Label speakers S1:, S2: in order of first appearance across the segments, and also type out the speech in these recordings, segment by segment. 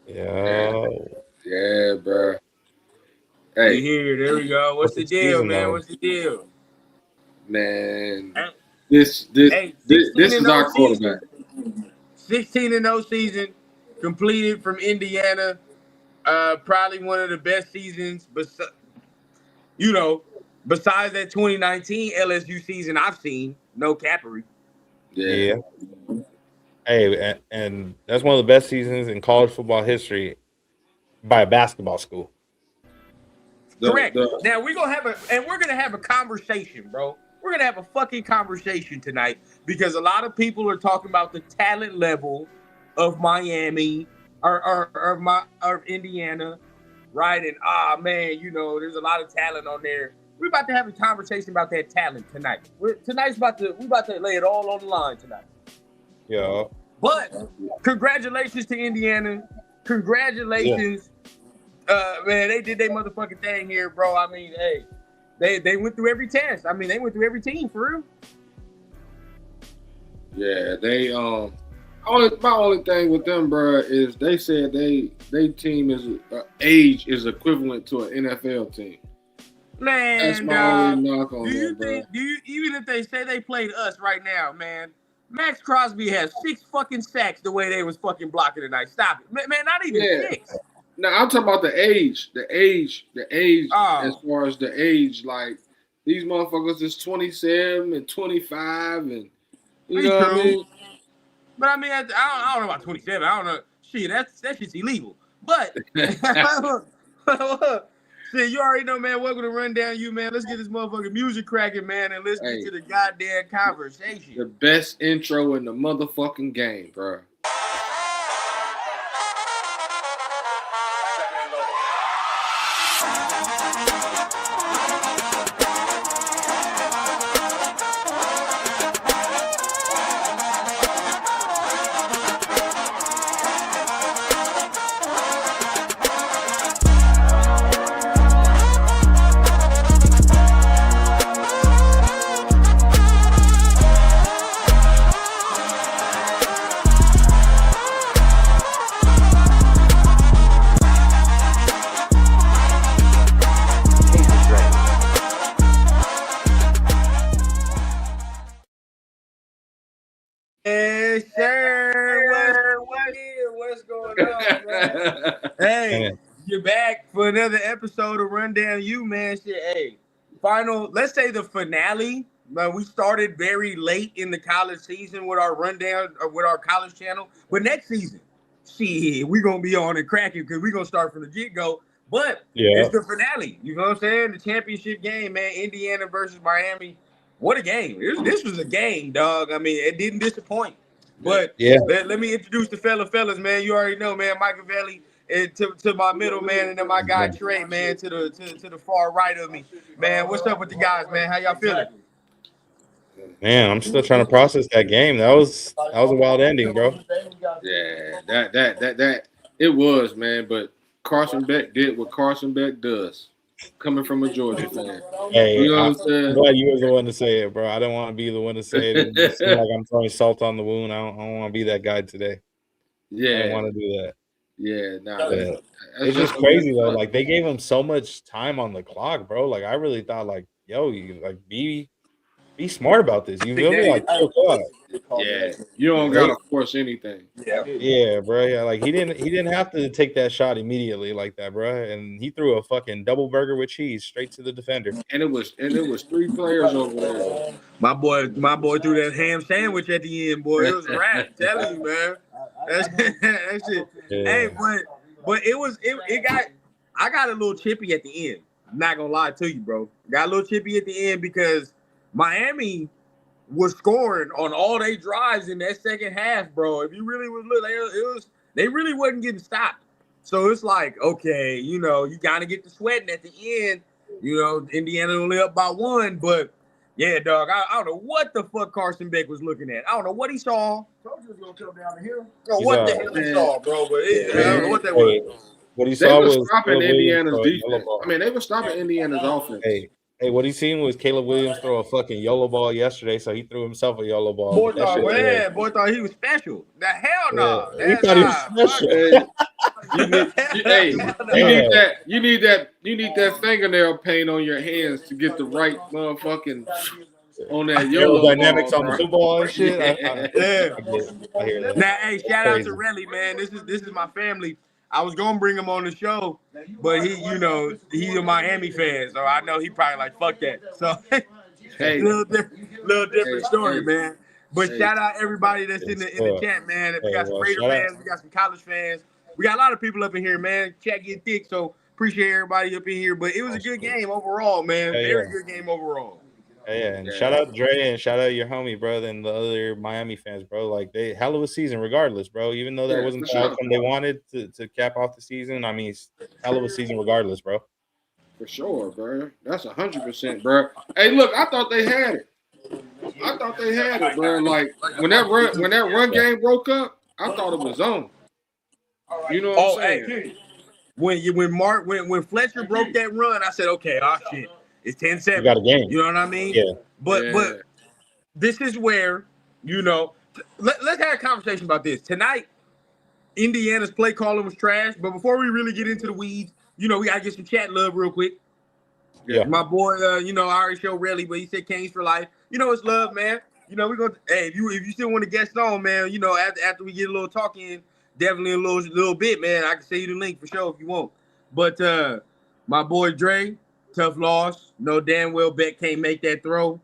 S1: Yeah.
S2: Yeah, bro.
S3: We
S2: Hey,
S3: here. There we go. What's
S1: What's
S3: the
S1: the
S3: deal,
S1: season
S3: man?
S1: though?
S3: What's the deal?
S2: man,
S3: Hey,
S2: this this
S3: hey,
S2: this,
S3: 16
S2: this
S3: and
S2: is
S3: 0
S2: our quarterback.
S3: season. 16 and 0 season completed from Indiana. Probably one of the best seasons, you know, besides that 2019 LSU season I've seen. No capery.
S2: Yeah,
S1: Yeah. Hey, and that's one of the best seasons in college football history by a basketball school.
S3: Correct.
S2: the
S3: Now we're gonna have a conversation, bro. We're gonna have a fucking conversation tonight because a lot of people are talking about the talent level of Miami or Indiana, right? And man, there's a lot of talent on there. We're about to have a conversation about that talent tonight. We about to lay it all on the line tonight.
S1: Yeah.
S3: But congratulations to Indiana.
S1: Yeah.
S3: Congratulations, man, they did their motherfucking thing here, bro. I mean, hey, they went through every test. I mean, they went through every team for real.
S2: yeah they my only thing with them, bro, is they said they team is age is equivalent to an NFL team. That's
S3: Man,
S2: my only
S3: dog.
S2: knock
S3: Do
S2: on
S3: you
S2: them, bro.
S3: think? Do you even if they say they played us right now, man? Max Crosby has 6 fucking sacks the way they was fucking blocking tonight. Stop it, man. Not even
S2: Yeah.
S3: six.
S2: Now I'm talking about the age. As
S3: Oh,
S2: far as the age, like these motherfuckers is 27 and 25, and you
S3: be
S2: know what I
S3: true.
S2: mean.
S3: But I mean, I don't know about 27. I don't know. Shit, that shit's illegal. But shit, you already know, man. Welcome to Run Down You, man. Let's get this motherfucking music cracking, man, and let's get
S2: Hey,
S3: to the goddamn conversation.
S2: the best intro in the motherfucking game, bro.
S3: Yes, sir. What's going on, man? Hey,
S1: And
S3: you're back for another episode of Run Down You, man. Shit, hey, let's say the finale. We started very late in the college season with our rundown, with our college channel. But next season, shit, we're going to be on and cracking because we're going to start from the get go. But
S1: yeah.
S3: it's the finale. You know what I'm saying? The championship game, man. Indiana versus Miami. What a game. This was a game, dog. I mean, it didn't disappoint. But
S1: Yeah.
S3: let me introduce the fellas, man. You already know, man. Michael Valley, and to my middle man, and then my guy Trey, man, to the far right of me, man. What's up with the guys, man? How y'all feeling?
S1: Man, I'm still trying to process that game. That was a wild ending, bro.
S2: Yeah, that it was, man. But Carson Beck did what Carson Beck does, coming from a Georgia fan.
S1: Hey,
S2: You know what I'm
S1: I'm
S2: saying?
S1: glad you was the one to say it, bro. I don't want to be the one to say it and seem like I'm throwing salt on the wound. I don't want to be that guy today. I didn't
S2: Yeah,
S1: want to do that.
S2: yeah. Nah,
S1: But
S2: that's
S1: it's
S2: just
S1: just
S2: some good
S1: crazy though.
S2: stuff.
S1: Like they gave him so much time on the clock, bro. Like I really thought, like, yo, you like be smart about this. You feel me? Like 2 o'clock.
S2: Yeah, you don't
S1: They
S2: gotta force anything.
S1: Yeah, bro. Yeah, like he didn't have to take that shot immediately like that, bro. And he threw a fucking double burger with cheese straight to the defender.
S2: And it was 3 players over there.
S3: My boy threw that ham sandwich at the end, boy. It was a wrap. I'm telling you, man. That shit. Hey,
S1: Yeah.
S3: but it got I got a little chippy at the end. I'm not gonna lie to you, bro. Got a little chippy at the end because Miami was scoring on all they drives in that second half, bro. If you really would look, they really wasn't getting stopped. So it's like, okay, you gotta get the sweating at the end. Indiana only up by one, but yeah, dog. I don't know what the fuck Carson Beck was looking at. I don't know what he saw. Told you it was gonna come down the hill. No,
S1: He's
S3: what the hell he
S2: Man,
S3: saw, bro? But I don't know
S2: man,
S3: what that was.
S1: Hey, what he
S2: they
S1: saw
S2: were
S1: was
S2: stopping
S1: Caleb Williams
S2: Indiana's
S1: throw a yellow
S2: defense. I
S1: ball.
S2: mean, they were stopping Indiana's offense.
S1: Hey, what he seen was Caleb Williams throw a fucking yellow ball yesterday, so he threw himself a yellow ball. That shit was
S3: Boy thought he was special. The hell
S1: yeah.
S3: no.
S1: He
S3: That's
S1: thought he was
S3: nah, fuck
S1: special.
S3: it.
S2: Hey, You need that fingernail paint on your hands to get the right motherfucking on that YOLO
S1: dynamics
S2: ball,
S1: on the football and shit.
S3: Yeah.
S1: I hear that.
S3: Now, hey, shout out
S1: Crazy.
S3: to Relly, man. This is my family. I was gonna bring him on the show, but he's a Miami fan, so I know he probably like fuck that. So
S2: Hey,
S3: little different story, man. But
S2: Hey.
S3: shout out everybody that's in the chat, man. We got some Raider fans, we got some college fans, we got a lot of people up in here, man. Chat get thick, so appreciate everybody up in here. But it was a good game overall, man. Very good game overall.
S1: Yeah, and shout out Dre and shout out your homie, brother, and the other Miami fans, bro. Like they hell of a season, regardless, bro. Even though that wasn't the outcome they wanted to cap off the season, I mean, it's hell of a season, regardless, bro.
S2: For sure, bro. That's 100%, bro. Hey, look, I thought they had it. Bro. Like when that run game broke up, I thought it was on. You know what I'm saying?
S3: When Fletcher broke that run, I said, okay, shit. It's 10-7.
S1: You got a game.
S3: You know what I mean?
S1: Yeah.
S3: But this is where, let's have a conversation about this. Tonight, Indiana's play calling was trash. But before we really get into the weeds, we got to get some chat love real quick.
S1: Yeah.
S3: My boy, I already showed Relly, but he said Canes for life. It's love, man. We're going to, hey, if you still want to guest on, man, after we get a little talk in, definitely a little bit, man. I can send you the link for sure if you want. But my boy Dre, tough loss. No damn well Beck can't make that throw.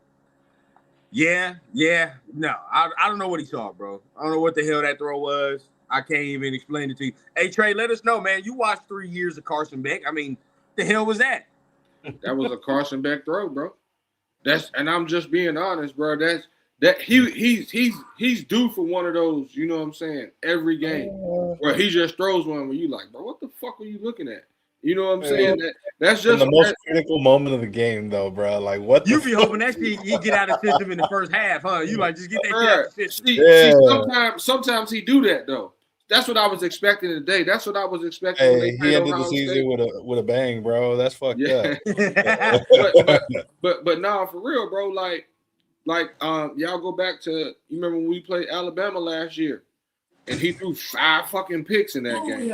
S3: Yeah. No, I don't know what he saw, bro. I don't know what the hell that throw was. I can't even explain it to you. Hey, Trey, let us know, man. You watched 3 years of Carson Beck. I mean, the hell was that?
S2: That was a Carson Beck throw, bro. And I'm just being honest, bro. He's due for one of those, you know what I'm saying, every game where he just throws one where you like, bro, what the fuck are you looking at? You know what I'm saying? That's just
S1: the most critical moment of the game, though, bro. Like, what
S3: you be hoping that shit he get out of the system in the first half, huh? You like just get that shit out of the system.
S2: Sometimes he do that though. That's what I was expecting today. That's what I was expecting.
S1: Hey, he ended the season with a bang, bro. That's fucked up.
S2: but nah, for real, bro. Like y'all go back to, you remember when we played Alabama last year, and he threw 5 fucking picks in that game.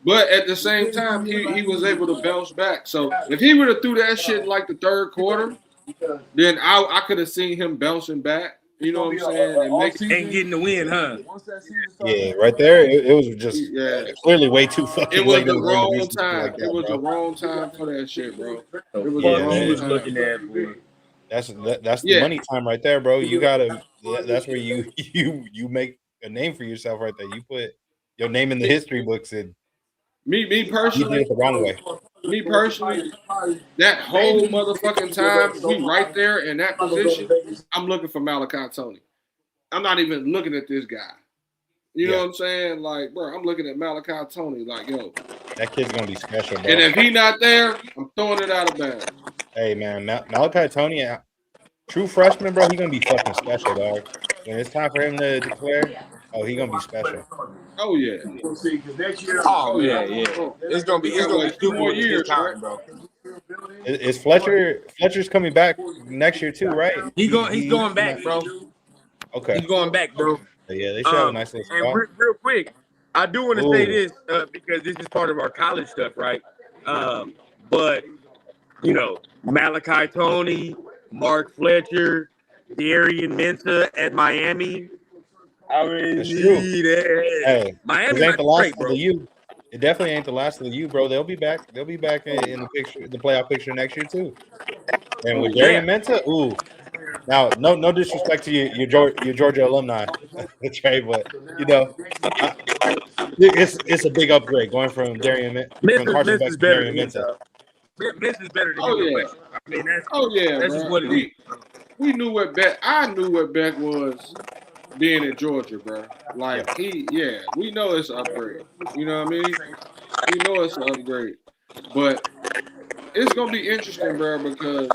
S2: But at the same time, he was able to bounce back. So if he would have threw that shit in like the third quarter, then I could have seen him bouncing back. You know what I'm saying?
S3: And getting the win, huh?
S1: Yeah, right there. It was just clearly way too fucking late.
S2: It was the wrong time. It was the wrong time for that shit, bro. It was
S3: the wrong time. Looking at, boy.
S1: That's the money time right there, bro. You gotta. That's where you make a name for yourself right there. You put your name in the history books, and
S2: me personally,
S1: you did it the wrong way.
S2: Me personally, that whole motherfucking time we right there in that position, I'm looking for Malachi Tony. I'm not even looking at this guy. You know what I'm saying? Like, bro, I'm looking at Malachi Tony. Like, yo,
S1: that kid's gonna be special, bro.
S2: And if he not there, I'm throwing it out of bounds.
S1: Hey, man, Malachi Tony, true freshman, bro. He gonna be fucking special, dog. When it's time for him to declare, he gonna be special.
S2: Oh yeah.
S3: Oh yeah. It's gonna be 2 more years, time, bro.
S1: Is Fletcher's coming back next year too, right?
S3: He's going back, bro.
S1: Okay.
S3: He's going back, bro.
S1: Yeah, they should have a nice little spot.
S3: And real quick, I do want to say this because this is part of our college stuff, right? But Malachi Tony, Mark Fletcher, Darian Mensah at Miami. I mean,
S1: hey,
S3: Miami
S1: ain't the last
S3: bro.
S1: of the U. It definitely ain't the last of the U, bro. They'll be back. They'll be back in the picture, the playoff picture next year too. And with Darian Mensah, now no disrespect to your Georgia alumni, Trey, but it's a big upgrade going from Darian Mensah to Darian Mensah.
S3: This is better than I mean, that's just what it is.
S2: We knew what Beck. I knew what Beck was being in Georgia, bro. Like we know it's an upgrade. You know what I mean? We know it's an upgrade, but it's gonna be interesting, bro, because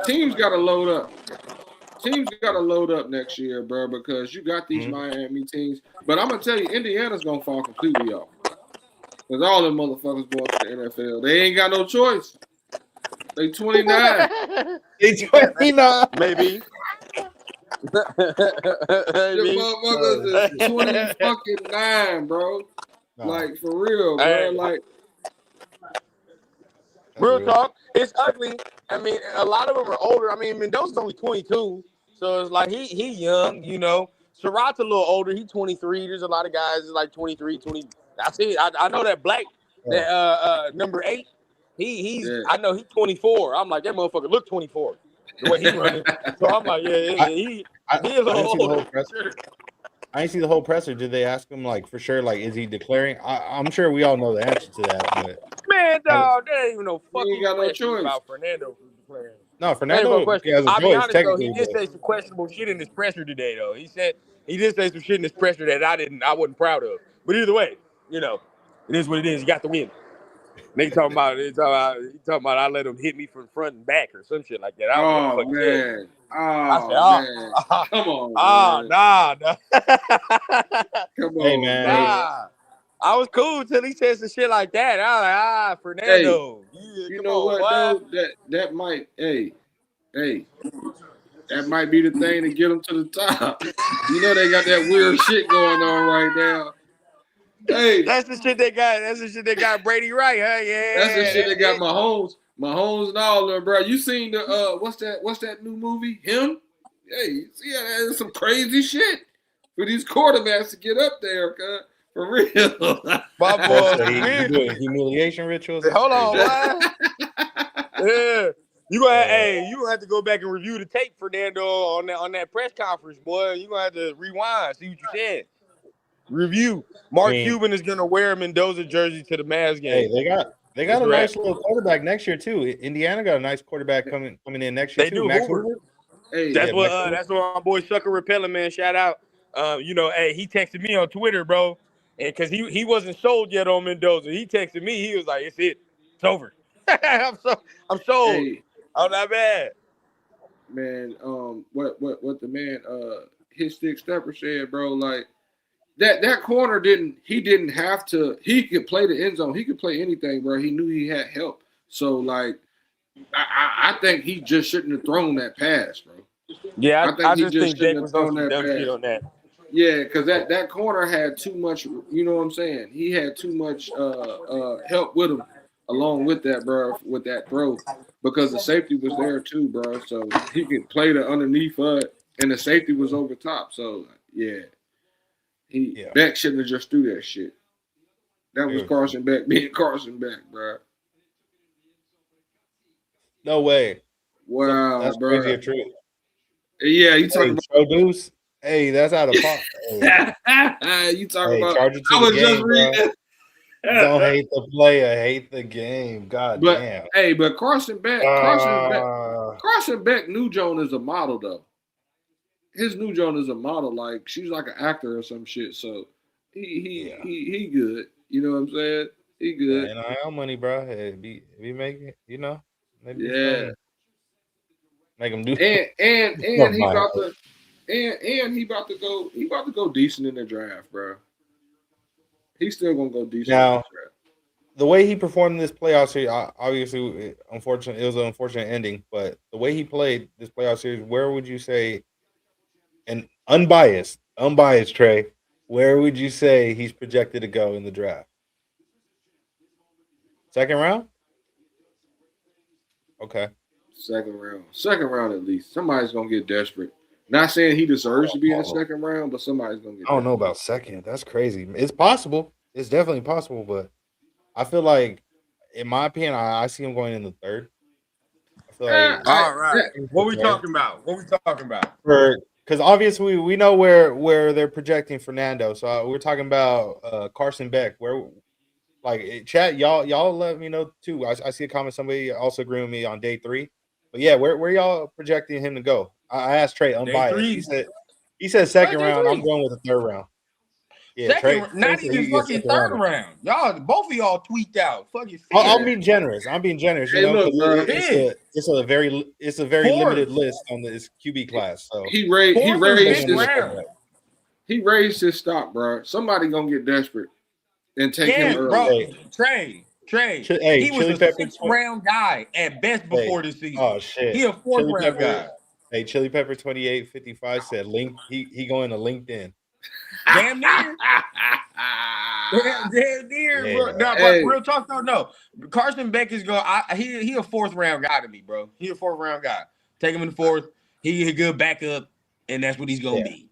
S2: teams got to load up. Teams got to load up next year, bro, because you got these Miami teams. But I'm gonna tell you, Indiana's gonna fall completely off. Because all them motherfuckers going to the NFL. They ain't got no choice. They 29.
S1: They 29.
S3: Maybe.
S2: The motherfuckers is 20 fucking 9, bro.
S1: Nah,
S2: Like for real,
S3: Hey.
S2: bro. Like
S3: Real talk, it's ugly. I mean, a lot of them are older. I mean, Mendoza's only 22, so it's like he young, you know. Surratt's a little older. He's 23. There's a lot of guys that's like 23, 20. That's it. I know that black, that number 8. He's
S2: yeah.
S3: I know he's 24. I'm like that motherfucker look 24 the way he running. So I'm like, he
S1: I
S3: a little
S1: didn't see the
S3: older.
S1: whole presser. I didn't see the whole presser. Did they ask him like for sure? Like, is he declaring? I'm sure we all know the answer to that, but
S3: Man, dog, there ain't even no
S2: He ain't
S3: fucking
S2: got no
S3: question
S2: choice.
S3: about Fernando declaring.
S1: no,
S3: That ain't no
S1: Fernando
S3: question.
S1: has a
S3: I'll be
S1: choice
S3: honest though, he
S1: technically.
S3: did say some questionable shit in his presser today though. He did say some shit in his presser that I wasn't proud of. But either way, you know, it is what it is. You got the win. They talking about I let him hit me from front and back or some shit like that. I don't know what the
S2: Oh
S3: fuck he said.
S2: man.
S3: I said,
S2: Oh man. Come on, man.
S3: nah.
S2: Come
S1: Hey
S2: on,
S1: man,
S2: man.
S3: Nah. I was cool till he said some shit like that. I was like,
S2: Hey,
S3: Fernando. Yeah,
S2: you
S3: come
S2: know
S3: on,
S2: what
S3: boy.
S2: though? That might that might be the thing to get them to the top. You know they got that weird shit going on right now. Hey,
S3: That's the shit they got Brady right, huh?
S2: that's the
S3: Yeah,
S2: shit they
S3: that's
S2: got
S3: it.
S2: Mahomes and all them, bro. You seen the what's that new movie? Him? Hey, see, there's some crazy shit for these quarterbacks to get up there, cuz. For real.
S3: My
S1: so
S3: boy.
S1: he doing humiliation rituals.
S3: Hold on,
S1: Crazy.
S3: boy. Yeah. You gonna have to go back and review the tape, Fernando, on that press conference, boy. You gonna have to rewind, see what you said. Review.
S1: I
S3: Mark
S1: mean,
S3: Cuban is gonna wear a Mendoza jersey to the Mavs
S1: hey,
S3: game.
S1: they got a nice little quarterback next year too. Indiana got a nice quarterback coming in next year
S3: They
S1: too.
S3: do
S1: Max
S3: Hoover.
S1: Hoover.
S2: Hey,
S1: Yeah, Max Hoover.
S3: That's what my boy Sucker Repellent, man. Shout out. He texted me on Twitter, bro, and because he wasn't sold yet on Mendoza. He texted me. He was like, "It's it. It's over. I'm sold.
S2: hey,
S3: I'm not bad."
S2: man, what the man his stick stepper said, bro, like that corner didn't have to. He could play the end zone. He could play anything, bro. He knew he had help. So like I think he just shouldn't have thrown that pass, bro.
S3: Yeah,
S2: I think
S3: I
S2: he
S3: just
S2: just
S3: think
S2: shouldn't
S3: Jake
S2: have
S3: was on
S2: thrown
S3: some
S2: that
S3: dumb shit
S2: pass.
S3: on that.
S2: Yeah, because that corner had too much, you know what I'm saying? He had too much help with him along with that, bro, with that throw. Because the safety was there too, bro. So he could play the underneath and the safety was over top. So yeah. Beck shouldn't have just threw that shit. That was Carson Beck being Carson Beck, bro.
S1: No way.
S2: Wow,
S1: That's
S2: bro.
S1: crazy. True.
S2: Yeah, you talking about
S1: Joe Deuce. Hey, that's out of pot.
S2: you talking about
S1: Charge it to
S2: I
S1: the
S2: was just
S1: game, bro.
S2: reading
S1: Don't hate the player, hate the game. God
S2: But
S1: damn.
S2: hey, but Carson Beck New Joan is a model though. His New Joan is a model, like she's like an actor or some shit. So he good. You know what I'm saying? He good.
S1: NIL money, bro. Hey, be making, maybe
S2: Yeah.
S1: make him do.
S2: And he about to he about to go decent in the draft, bro. He's still gonna go decent in the draft.
S1: The way he performed in this playoff series, obviously, it was an unfortunate ending. But the way he played this playoff series, where would you say, and unbiased Trey, where would you say he's projected to go in the draft? Second round? Okay.
S2: Second round at least. Somebody's gonna get desperate. Not saying he deserves to be in the second round, but somebody's gonna get.
S1: I don't know about second. That's crazy. It's possible. It's definitely possible, but I feel like, in my opinion, I see him going in the third. I feel like.
S3: All right. What we talking about?
S1: Because obviously we know where they're projecting Fernando. So we're talking about Carson Beck. Where, like, chat, y'all let me know too. I see a comment. Somebody also agreeing with me on day 3. But yeah, where y'all projecting him to go? I asked Trey unbiased. He said second round. I'm going with the third round. Yeah, Trey,
S3: not even fucking third round. Y'all, both of y'all tweaked out. Fucking.
S1: I'm being generous. I'm being generous.
S2: Hey, look, bro.
S1: It's a very limited list on this QB class. So
S2: he raised his stock, bro. Somebody gonna get desperate and take him early.
S3: Bro. Trey. He was a 6th round guy at best before this season.
S1: Oh shit.
S3: He a 4th round guy.
S1: Hey, Chili Pepper 2855 said he going to LinkedIn.
S3: Damn near. Damn near,
S1: Yeah.
S3: bro. Nah,
S2: Hey.
S3: but real talk though, no. Carson Beck is going. He a fourth round guy to me, bro. He a fourth round guy. Take him in the fourth. He a good backup, and that's what he's gonna be.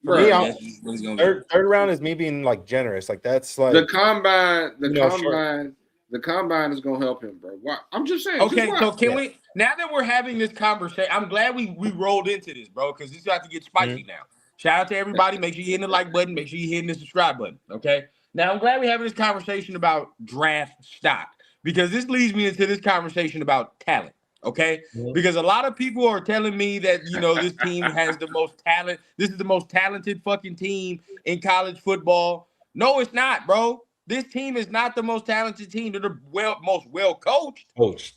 S1: For me,
S2: Bro,
S3: That's what he's gonna be.
S1: third round is me being like generous. Like that's like
S2: the combine
S1: sure.
S2: the combine is gonna help him, bro. Why? I'm just saying.
S3: Okay,
S2: just
S3: so
S2: watch.
S3: can we now that we're having this conversation? I'm glad we rolled into this, bro, because this got to get spicy now. Shout out to everybody. Make sure you hit the like button. Make sure you hit the subscribe button. Okay. Now I'm glad we're having this conversation about draft stock because this leads me into this conversation about talent. Okay. Because a lot of people are telling me that this team has the most talent. This is the most talented fucking team in college football. No, it's not, bro. This team is not the most talented team. They're the most well coached.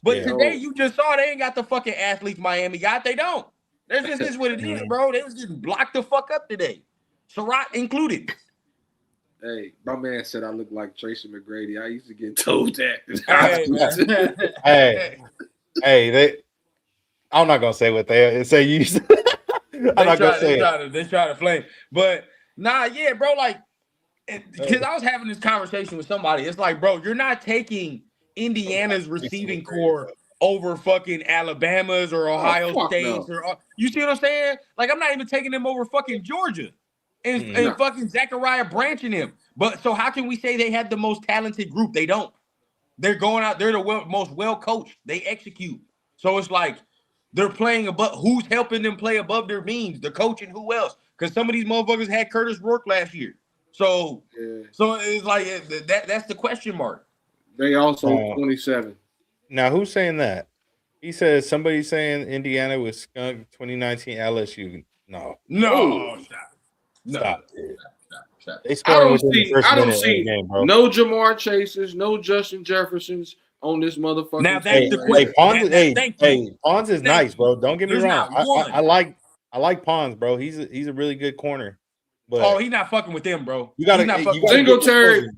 S3: But today you just saw they ain't got the fucking athletes Miami got. They don't. That's just is what it is, bro. They was getting blocked the fuck up today. Surratt included.
S2: Hey, my man said I look like Tracy McGrady. I used to get told that.
S1: Hey, I'm not gonna say what they say. You. I'm not gonna say it.
S3: They try to flame, but nah, yeah, bro. Like, because I was having this conversation with somebody. It's like, bro, you're not taking Indiana's receiving core over fucking Alabama's or Ohio State's or you see what I'm saying? Like, I'm not even taking them over fucking Georgia and fucking Zachariah branching him. But so how can we say they had the most talented group? They don't. They're going out. They're the most well coached. They execute. So it's like they're playing above. Who's helping them play above their means? The coach and who else? Because some of these motherfuckers had Curtis Rourke last year. So it's like that's the question mark.
S2: They also 27.
S1: Now, who's saying that? He says somebody's saying Indiana was skunked 2019 LSU. No.
S2: Stop.
S1: They scoring within the first minute of the game, bro.
S2: No Jamar Chases, no Justin Jeffersons on this motherfucker.
S3: Now that's the question.
S1: Pons is nice, bro. Don't get me wrong. I like Pons, bro. He's a really good corner. But
S3: he's not fucking with them, bro.
S1: You got
S2: Singletary.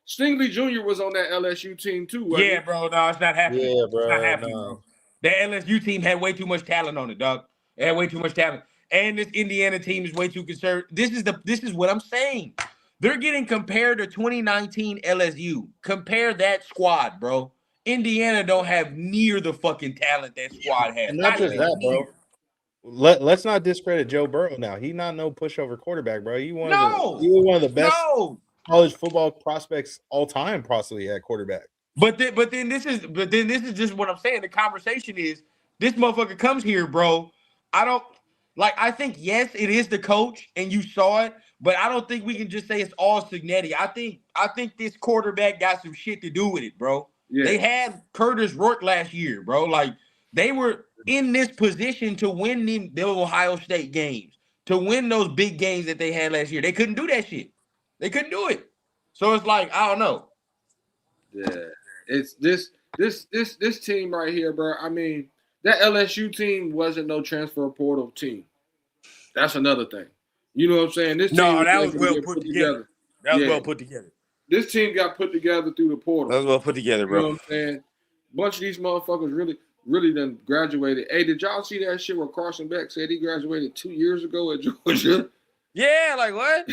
S2: Stingley Jr. was on that LSU team too.
S3: Yeah, bro. No, it's not happening.
S1: Yeah, bro.
S3: It's not happening, bro. That LSU team had way too much talent on it, dog. They had way too much talent. And this Indiana team is way too concerned. This is what I'm saying. They're getting compared to 2019 LSU. Compare that squad, bro. Indiana don't have near the fucking talent that squad has.
S1: And not just that, bro. Let's not discredit Joe Burrow now. He's not no pushover quarterback, bro. He was one of the best college football prospects all time, possibly at quarterback.
S3: But then this is just what I'm saying. The conversation is this motherfucker comes here, bro. I think yes, it is the coach, and you saw it, but I don't think we can just say it's all Cignetti. I think this quarterback got some shit to do with it, bro. Yeah. They had Curtis Rourke last year, bro. Like they were in this position to win the Ohio State games, to win those big games that they had last year. They couldn't do that shit. They couldn't do it. So it's like, I don't know.
S2: Yeah. It's this team right here, bro. I mean, that LSU team wasn't no transfer portal team. That's another thing. You know what I'm saying? This team
S3: that was well put together. That was well put together.
S2: This team got put together through the portal.
S3: That was well put together, bro.
S2: You know what I'm saying? A bunch of these motherfuckers really done graduated. Hey, did y'all see that shit where Carson Beck said he graduated 2 years ago at Georgia?
S3: Yeah, like what?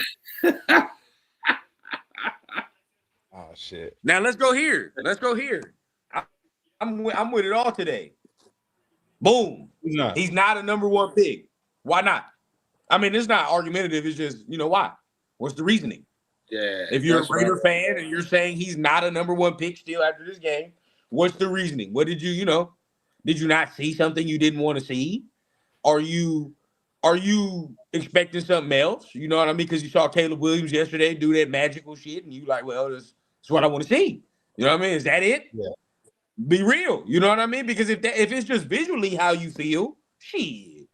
S1: Oh shit!
S3: Now let's go here. I'm with it all today. Boom. He's not a number one pick. Why not? I mean, it's not argumentative. It's just why? What's the reasoning?
S2: Yeah.
S3: If you're a Raider fan and you're saying he's not a number one pick still after this game, what's the reasoning? What did you Did you not see something you didn't want to see? Are you expecting something else? You know what I mean? Because you saw Caleb Williams yesterday do that magical shit, and you like, well, that's what I want to see. You know what I mean? Is that it?
S1: Yeah.
S3: Be real. You know what I mean? Because if it's just visually how you feel, shit.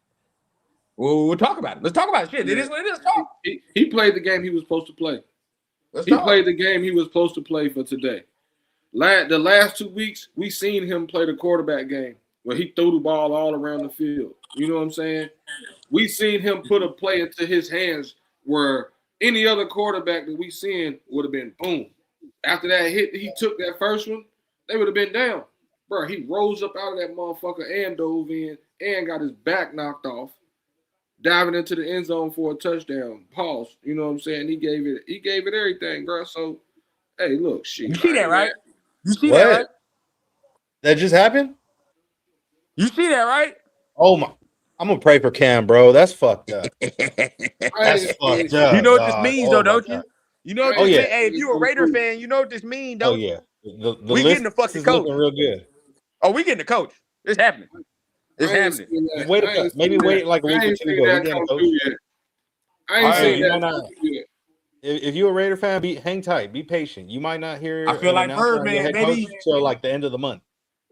S3: Well, we'll talk about it. Let's talk about it. Shit. Yeah. It is what it is. Talk.
S2: He played the game he was supposed to play. Played the game he was supposed to play for today. The last 2 weeks, we seen him play the quarterback game where he threw the ball all around the field. You know what I'm saying? We seen him put a play into his hands where any other quarterback that we seen would have been boom. After that hit, he took that first one, they would have been down. Bro, he rose up out of that motherfucker and dove in and got his back knocked off. diving into the end zone for a touchdown. Pause. You know what I'm saying? He gave it everything, bro. So hey, look, shit.
S3: You see that, right? You see
S1: What?
S3: that, right?
S1: That just happened?
S3: You see that, right?
S1: Oh my! I'm gonna pray for Cam, bro. That's fucked up.
S2: I
S1: That's
S2: ain't
S1: fucked
S2: seen-
S1: up.
S3: You know what this
S1: dog.
S3: means,
S1: Oh
S3: though,
S1: my
S3: don't
S1: God.
S3: you? You know what
S2: Oh,
S3: this
S1: yeah.
S3: means? Hey, if you a Raider fan, you know what this means,
S1: Oh
S3: don't you?
S1: yeah. The
S3: We
S1: list
S3: getting the fucking
S1: is
S3: coach.
S1: looking real good.
S3: Oh, we getting the coach. It's happening. It's
S2: I ain't
S3: happening.
S2: seen
S1: Just
S2: that.
S1: wait
S2: I ain't
S1: maybe
S2: seen
S1: wait
S2: that.
S1: like a week
S2: I
S1: or
S2: ain't
S1: two,
S2: seen
S1: but we
S2: that
S1: getting a
S2: come
S1: coach.
S2: through yet. I ain't
S3: Hey,
S2: seen
S1: you
S2: that
S1: might
S2: come
S1: not.
S2: through yet.
S1: If you're a Raider fan, hang tight, be patient. You might not hear
S3: I feel
S1: an
S3: like
S1: announcement on your
S3: Birdman,
S1: head coach
S3: baby.
S1: till like the end of the month.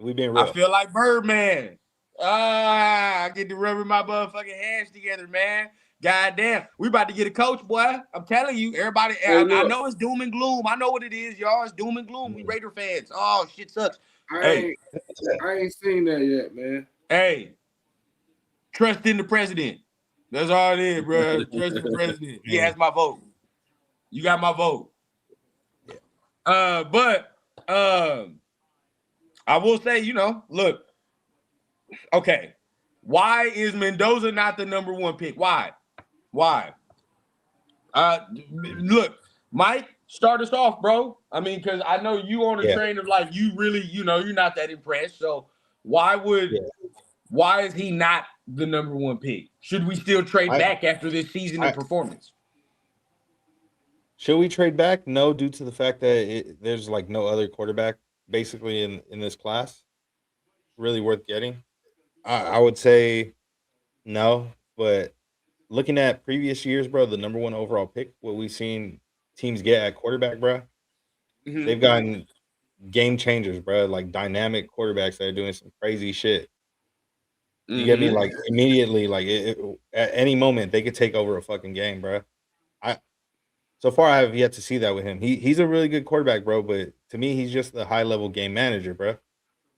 S1: We being
S3: I
S1: real.
S3: feel like Birdman. I get to rubbing my motherfucking hands together, man. Goddamn. We about to get a coach, boy. I'm telling you, everybody.
S2: Hey,
S3: I
S2: look,
S3: know it's doom and gloom. I know what it is, y'all. It's doom and gloom. We Raider fans. Oh, shit sucks.
S2: I ain't seen that yet, man.
S3: Hey, trust in the president. That's all it is, bro. Trust in the president. He has my vote. You got my vote. But I will say, look, okay. Why is Mendoza not the number one pick? Why? Look, Mike, start us off, bro. I mean, because I know you on the train of like you really, you're not that impressed. So why is he not the number one pick? Should we still trade back after this season and performance?
S1: Should we trade back? No, due to the fact that there's like no other quarterback basically in this class really worth getting. I would say no, but looking at previous years, bro, the number one overall pick, what we've seen teams get at quarterback, bro, they've gotten game changers, bro, like dynamic quarterbacks that are doing some crazy shit. You get me? Like immediately, like at any moment they could take over a fucking game, bro. So far I have yet to see that with him. He's a really good quarterback, bro, but to me he's just a high level game manager, bro.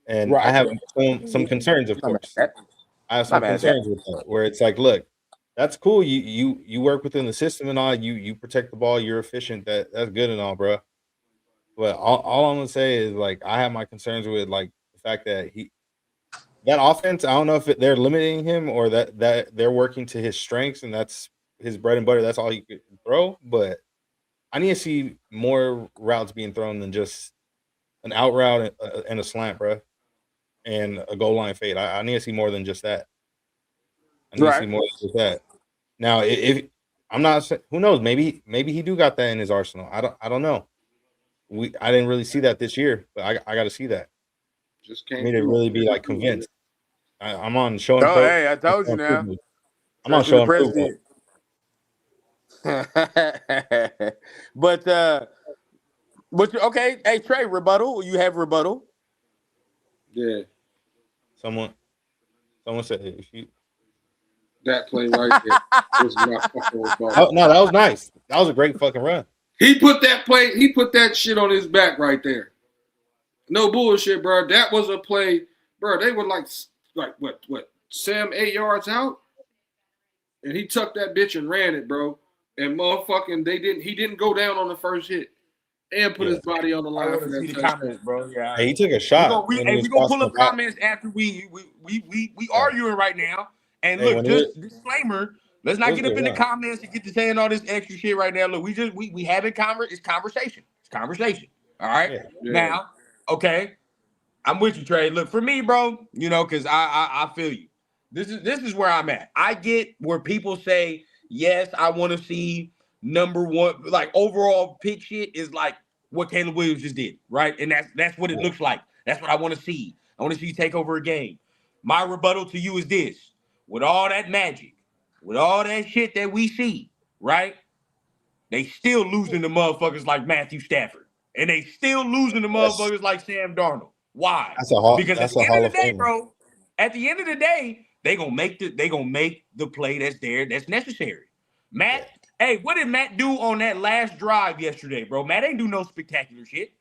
S1: And I have some concerns, of course. I have some concerns with that, where it's like, look, that's cool. You work within the system and all. You protect the ball. You're efficient. That's good and all, bro. But all I'm gonna say is like I have my concerns with like the fact that that offense. I don't know if they're limiting him or that they're working to his strengths and that's his bread and butter. That's all he could throw. But I need to see more routes being thrown than just an out route and a slant, bro, and a goal line fade. I need to see more than just that. I need to see more than just that. Now, if I'm not, who knows? Maybe he do got that in his arsenal. I don't know. I didn't really see that this year, but I got to see that.
S2: Just
S1: For
S2: can't
S1: me to really be like convinced. I'm on show and
S3: Oh,
S1: pro.
S3: hey, I told you now.
S1: I'm on show and prove.
S3: But okay, hey Trey, rebuttal. You have rebuttal.
S2: Yeah.
S1: Someone said if you
S2: that play right there was my fucking rebuttal.
S1: No, that was nice. That was a great fucking run.
S2: He put that shit on his back right there. No bullshit, bro. That was a play, bro. They were like what 7-8 yards out, and he tucked that bitch and ran it, bro. And motherfucking, he didn't go down on the first hit, and put his body on the line for that
S3: see the
S2: touchdown.
S3: comments, bro. Yeah,
S1: Hey, he took a shot.
S3: We gonna pull up comments after we arguing right now. And look, just disclaimer. Let's not get up in the comments and get to saying all this extra shit right now. Look, we having it's conversation. It's conversation. All right. Yeah. Now, okay. I'm with you, Trey. Look, for me, bro, because I feel you. This is where I'm at. I get where people say, yes, I want to see number one, like overall pick shit is like what Caleb Williams just did, right? And that's what it looks like. That's what I want to see. I want to see you take over a game. My rebuttal to you is this: with all that magic, with all that shit that we see, right? They still losing to motherfuckers like Matthew Stafford, and they still losing to motherfuckers like Sam Darnold. Why? Because at the end of the day, bro, at the end of the day, they gonna make the play that's there, that's necessary. Matt, hey, what did Matt do on that last drive yesterday, bro? Matt ain't do no spectacular shit.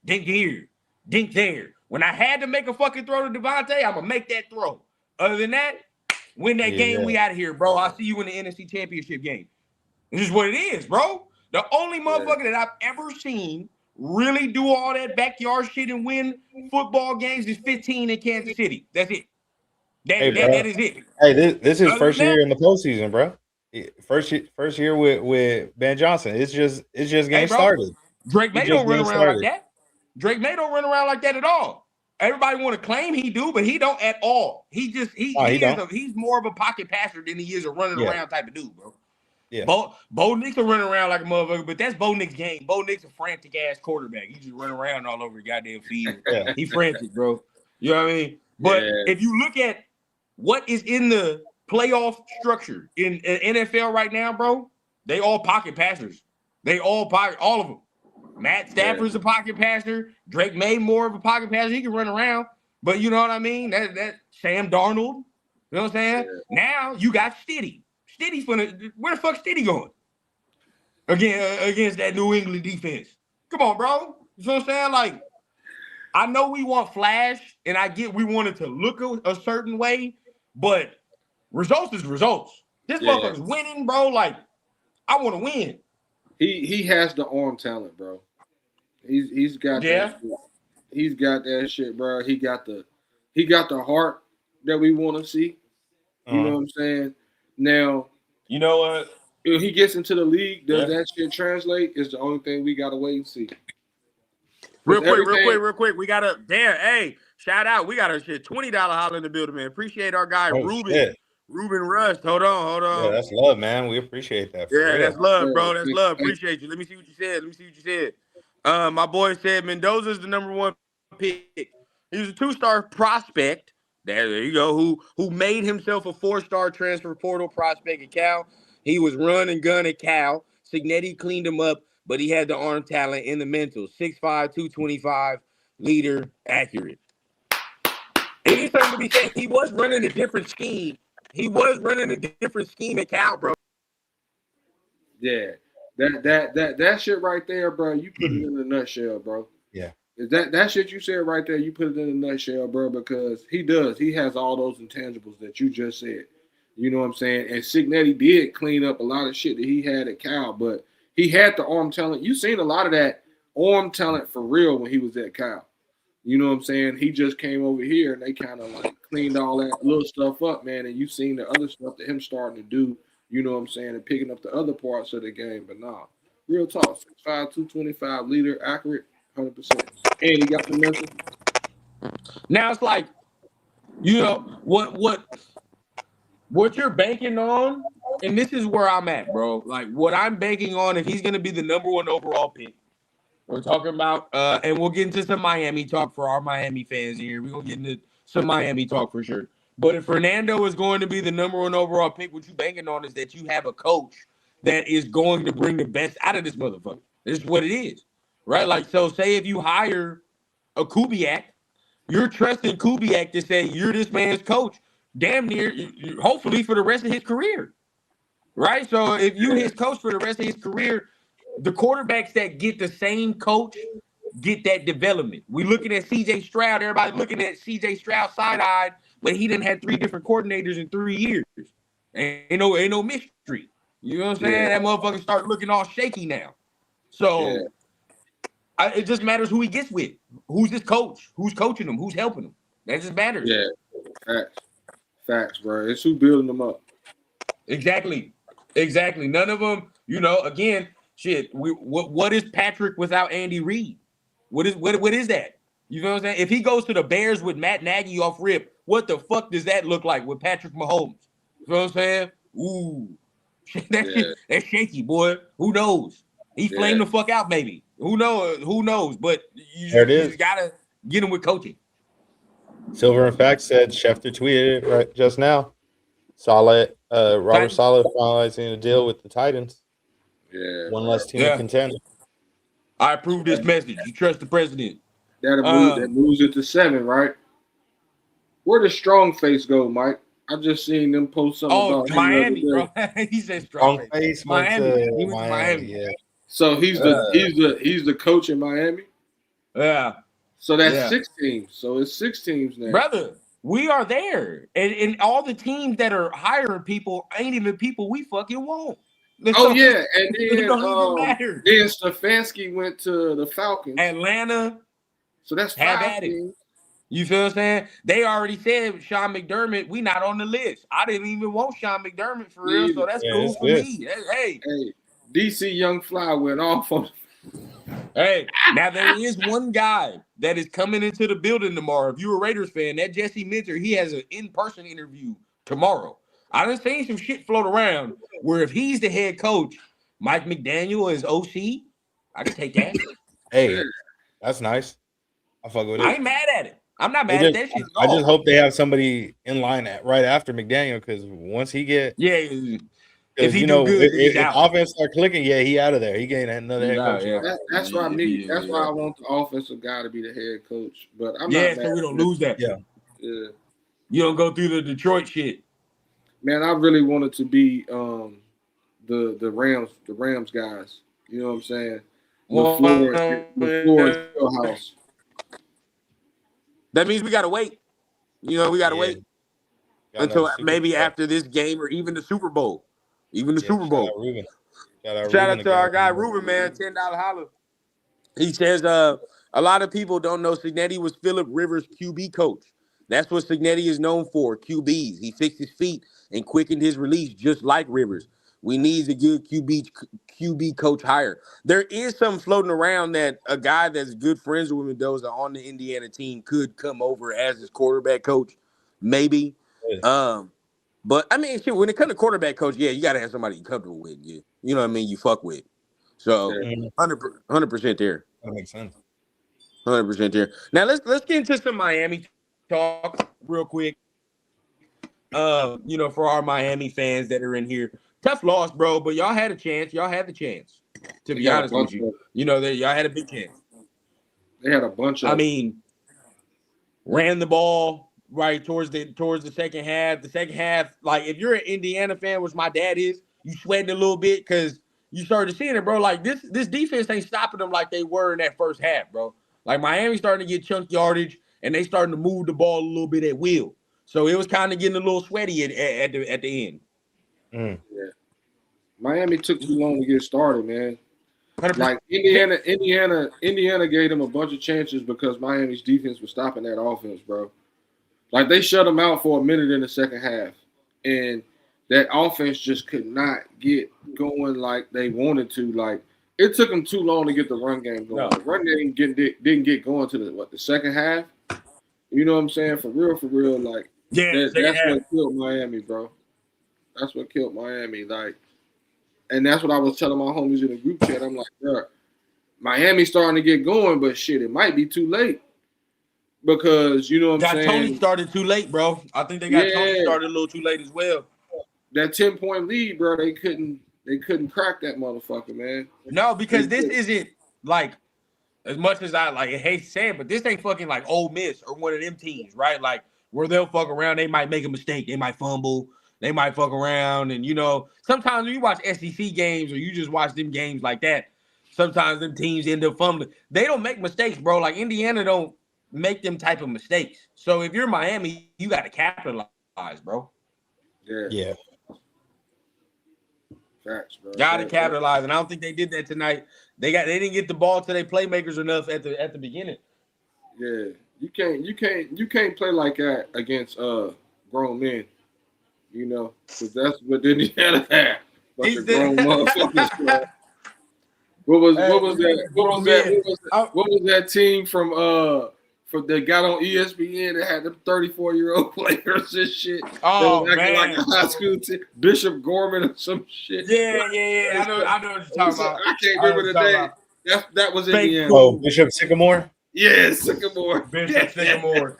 S3: Dink here, dink there. When I had to make a fucking throw to Devontae, I'm gonna make that throw. Other than that, win that game, we out of here, bro. I'll see you in the NFC Championship game. This is what it is, bro. The only motherfucker that I've ever seen really do all that backyard shit and win football games is 15 in Kansas City. That's it.
S1: Hey,
S3: That
S1: bro.
S3: is it.
S1: Hey, this is
S3: Other than
S1: first year
S3: that,
S1: in the postseason, bro. First year with Ben Johnson. It's just
S3: hey,
S1: getting
S3: bro,
S1: started.
S3: Drake
S1: He
S3: May
S1: just
S3: don't run
S1: getting
S3: around like
S1: started.
S3: that. Drake May don't run around like that at all. Everybody want to claim he do, but he don't at all. He just
S1: No, he don't.
S3: he's more of a pocket passer than he is a running
S1: Yeah,
S3: around type of dude, bro.
S1: yeah,
S3: Bo Nix will run around like a motherfucker, but that's Bo Nix' game. Bo Nix a frantic ass quarterback. He just run around all over the goddamn field.
S1: yeah.
S3: He frantic, bro. You know what I mean? But
S2: Yeah.
S3: if you look at what is in the playoff structure in NFL right now, bro, they all pocket passers. They all pocket, all of them. Matt Stafford's a pocket passer. Drake May more of a pocket passer. He can run around, but you know what I mean? That Sam Darnold. You know what I'm saying?
S2: Yeah.
S3: Now you got Stiddy. Stiddy's gonna where the fuck Stiddy going? Against that New England defense. Come on, bro. You know what I'm saying? Like, I know we want flash, and I get we want it to look a certain way, but results is results. This
S2: Yeah.
S3: motherfucker's winning, bro. Like, I want to win.
S2: He has the arm talent, bro. He's got
S3: Yeah.
S2: that shit. He's got that shit, bro. He got the heart that we want to see. You know what I'm saying? Now,
S3: You know what?
S2: if he gets into the league, does
S3: Yeah.
S2: that shit translate? Is the only thing we gotta wait and see.
S3: Real quick. We got a hey, shout out. We got a shit $20 holler in the building, man. Appreciate our guy
S1: Oh,
S3: Ruben.
S1: shit.
S3: Ruben Rust. Hold on.
S1: Yeah, that's love, man. We appreciate that. For
S3: Yeah,
S1: real.
S3: that's love, bro. That's
S2: Yeah.
S3: love. Appreciate you. Let me see what you said. My boy said Mendoza's the number one pick. He was a 2-star prospect. There you go. Who made himself a 4-star transfer portal prospect at Cal. He was run and gun at Cal. Signetti cleaned him up, but he had the arm talent and the mental. 6'5", 225, leader, accurate. And he's something to be said. He was running a different scheme. At Cal, bro.
S2: Yeah. That shit right there, bro. You put it in a nutshell, bro.
S1: Yeah.
S2: That shit you said right there, you put it in a nutshell, bro, because he does. He has all those intangibles that you just said. You know what I'm saying? And Signetti did clean up a lot of shit that he had at Cal, but he had the arm talent. You seen a lot of that arm talent for real when he was at Cal. You know what I'm saying? He just came over here and they kind of like cleaned all that little stuff up, man. And you seen the other stuff that him starting to do, you know what I'm saying, and picking up the other parts of the game. But nah, real talk, 6'5", 225, leader, accurate, 100%. And he got the mental.
S3: Now it's like, you know, what you're banking on, and this is where I'm at, bro. Like, what I'm banking on, if he's going to be the number one overall pick, we're talking about, and we'll get into some Miami talk for our Miami fans here. We're going to get into some Miami talk for sure. But if Fernando is going to be the number one overall pick, what you banking on is that you have a coach that is going to bring the best out of this motherfucker. This is what it is, right? Like, so say if you hire a Kubiak, you're trusting Kubiak to say you're this man's coach, damn near, hopefully for the rest of his career, right? So if you his coach for the rest of his career, the quarterbacks that get the same coach get that development. We looking at C.J. Stroud. Everybody looking at C.J. Stroud side-eyed, but he didn't have 3 different coordinators in 3 years. Ain't no mystery. You know what I'm saying?
S2: Yeah.
S3: That motherfucker start looking all shaky now. So it just matters who he gets with. Who's his coach? Who's coaching him? Who's helping him? That just matters.
S2: Yeah, facts, bro. It's who building them up.
S3: Exactly. None of them, you know, again, shit. What is Patrick without Andy Reid? What is that? You know what I'm saying? If he goes to the Bears with Matt Nagy off rip, what the fuck does that look like with Patrick Mahomes? You know what I'm saying? Ooh, that's shaky, boy. Who knows? He flamed the fuck out, maybe. Who knows? But you just gotta get him with coaching.
S1: Silver and Fact said Schefter tweeted it right just now. Robert Saleh finalizing a deal with the Titans.
S2: Yeah.
S1: One less team to contend.
S3: I approve this message. You trust the president.
S2: That moves it to 7, right? Where does Strong Face go, Mike? I just seen them post something about
S3: Miami, bro. He said Strong Face. Miami. He went to Miami.
S1: Yeah.
S2: So he's the coach in Miami.
S3: Yeah.
S2: So that's 6 teams. So it's 6 teams now,
S3: brother. We are there, and all the teams that are hiring people ain't even people we fucking want.
S2: Oh yeah, and then
S3: it don't even matter.
S2: Then Stefanski went to the Falcons,
S3: Atlanta.
S2: So that's
S3: have
S2: 5
S3: at
S2: teams.
S3: it. You feel what I'm saying? They already said Sean McDermott, we not on the list. I didn't even want Sean McDermott for real, so that's
S1: Yeah,
S3: cool
S1: it's
S3: for
S1: good.
S3: me. Hey,
S2: Hey, DC Young Fly went off on.
S3: hey. Now there is one guy that is coming into the building tomorrow. If you're a Raiders fan, that Jesse Minter, he has an in-person interview tomorrow. I done seen some shit float around where if he's the head coach, Mike McDaniel is OC. I can take that.
S1: Hey, that's nice. I fuck with
S3: I
S1: it.
S3: ain't mad at it. I'm not
S1: They
S3: mad at
S1: just,
S3: that shit at
S1: I just
S3: all.
S1: hope they have somebody in line right after McDaniel, because once he get,
S3: Yeah, if
S1: because
S3: he do good, then he's
S1: if
S3: out.
S1: offense start clicking, yeah, he out of there. He gained another
S3: He's
S1: head
S3: out,
S1: coach.
S3: yeah.
S2: That's why me. That's why I
S3: Yeah.
S2: want the offensive guy to be the head coach. But I'm
S3: Yeah,
S2: not mad.
S3: so we don't
S2: at
S3: lose that.
S1: Yeah.
S2: Yeah,
S3: You don't go through the Detroit shit.
S2: man, I really wanted to be the Rams guys. You know what I'm saying? LaFleur and Fieldhouse.
S3: That means we gotta wait. You know, we gotta
S1: Yeah.
S3: wait
S1: Got another
S3: until
S1: Super
S3: maybe
S1: Bowl.
S3: after this game or even the Super Bowl. Even the
S1: Yeah,
S3: Super Bowl. Shout out to our guy Ruben, man. $10 holler. He says a lot of people don't know Signetti was Phillip Rivers' QB coach. That's what Signetti is known for, QBs. He fixed his feet and quickened his release just like Rivers. We need a good QB coach hire. There is some floating around that a guy that's good friends with Mendoza on the Indiana team could come over as his quarterback coach, maybe. But I mean, shit, when it comes to quarterback coach, yeah, you gotta have somebody you're comfortable with. You know what I mean? You fuck with. So
S2: Yeah.
S3: 100% there.
S1: That makes sense.
S3: 100% there. Now let's get into some Miami talk real quick. For our Miami fans that are in here, tough loss, bro. But y'all had a chance. Y'all had the chance. To
S2: They
S3: be
S2: got a
S3: honest
S2: bunch
S3: with you,
S2: of.
S3: that y'all had a big chance.
S2: They had a bunch
S3: I
S2: of.
S3: mean, ran the ball right towards the second half. The second half, like if you're an Indiana fan, which my dad is, you sweating a little bit because you started seeing it, bro. Like this defense ain't stopping them like they were in that first half, bro. Like Miami starting to get chunk yardage and they starting to move the ball a little bit at will. So it was kind of getting a little sweaty at the end.
S2: Yeah. Miami took too long to get started, man.
S3: 100%.
S2: Like Indiana gave them a bunch of chances because Miami's defense was stopping that offense, bro. Like they shut them out for a minute in the second half, and that offense just could not get going like they wanted to. Like it took them too long to get the run game going.
S3: No.
S2: The run game didn't get going to the second half. You know what I'm saying? For real. Like
S3: Yeah,
S2: that's what killed Miami, bro. That's what killed Miami. Like, and that's what I was telling my homies in the group chat. I'm like, bro, Miami's starting to get going, but shit, it might be too late. Because you know what I'm saying?
S3: Tony started too late, bro. I think they got Tony started a little too late as well.
S2: That 10-point lead, bro, they couldn't crack that motherfucker, man.
S3: No, because this isn't like as much as I hate to say it, but this ain't fucking like Ole Miss or one of them teams, right? Like where they'll fuck around, they might make a mistake, they might fumble, they might fuck around, and sometimes when you watch SEC games or you just watch them games like that, sometimes them teams end up fumbling. They don't make mistakes, bro. Like Indiana don't make them type of mistakes. So if you're Miami, you got to capitalize, bro.
S2: Yeah. Facts, bro.
S3: Got to capitalize, and I don't think they did that tonight. They didn't get the ball to their playmakers enough at the beginning.
S2: Yeah, you can't play like that against grown men, because that's what Indiana had. Bunch of grown motherfuckers, bro. What was that team from that got on ESPN that had them 34-year-old players and shit?
S3: Oh,
S2: that was acting
S3: man.
S2: like a high school team, Bishop Gorman or some shit.
S3: Yeah. I know what you're talking about.
S2: I can't remember the name. That was Indiana.
S1: Oh, Bishop Sycamore?
S2: Yeah, Sycamore.
S3: Bishop Sycamore.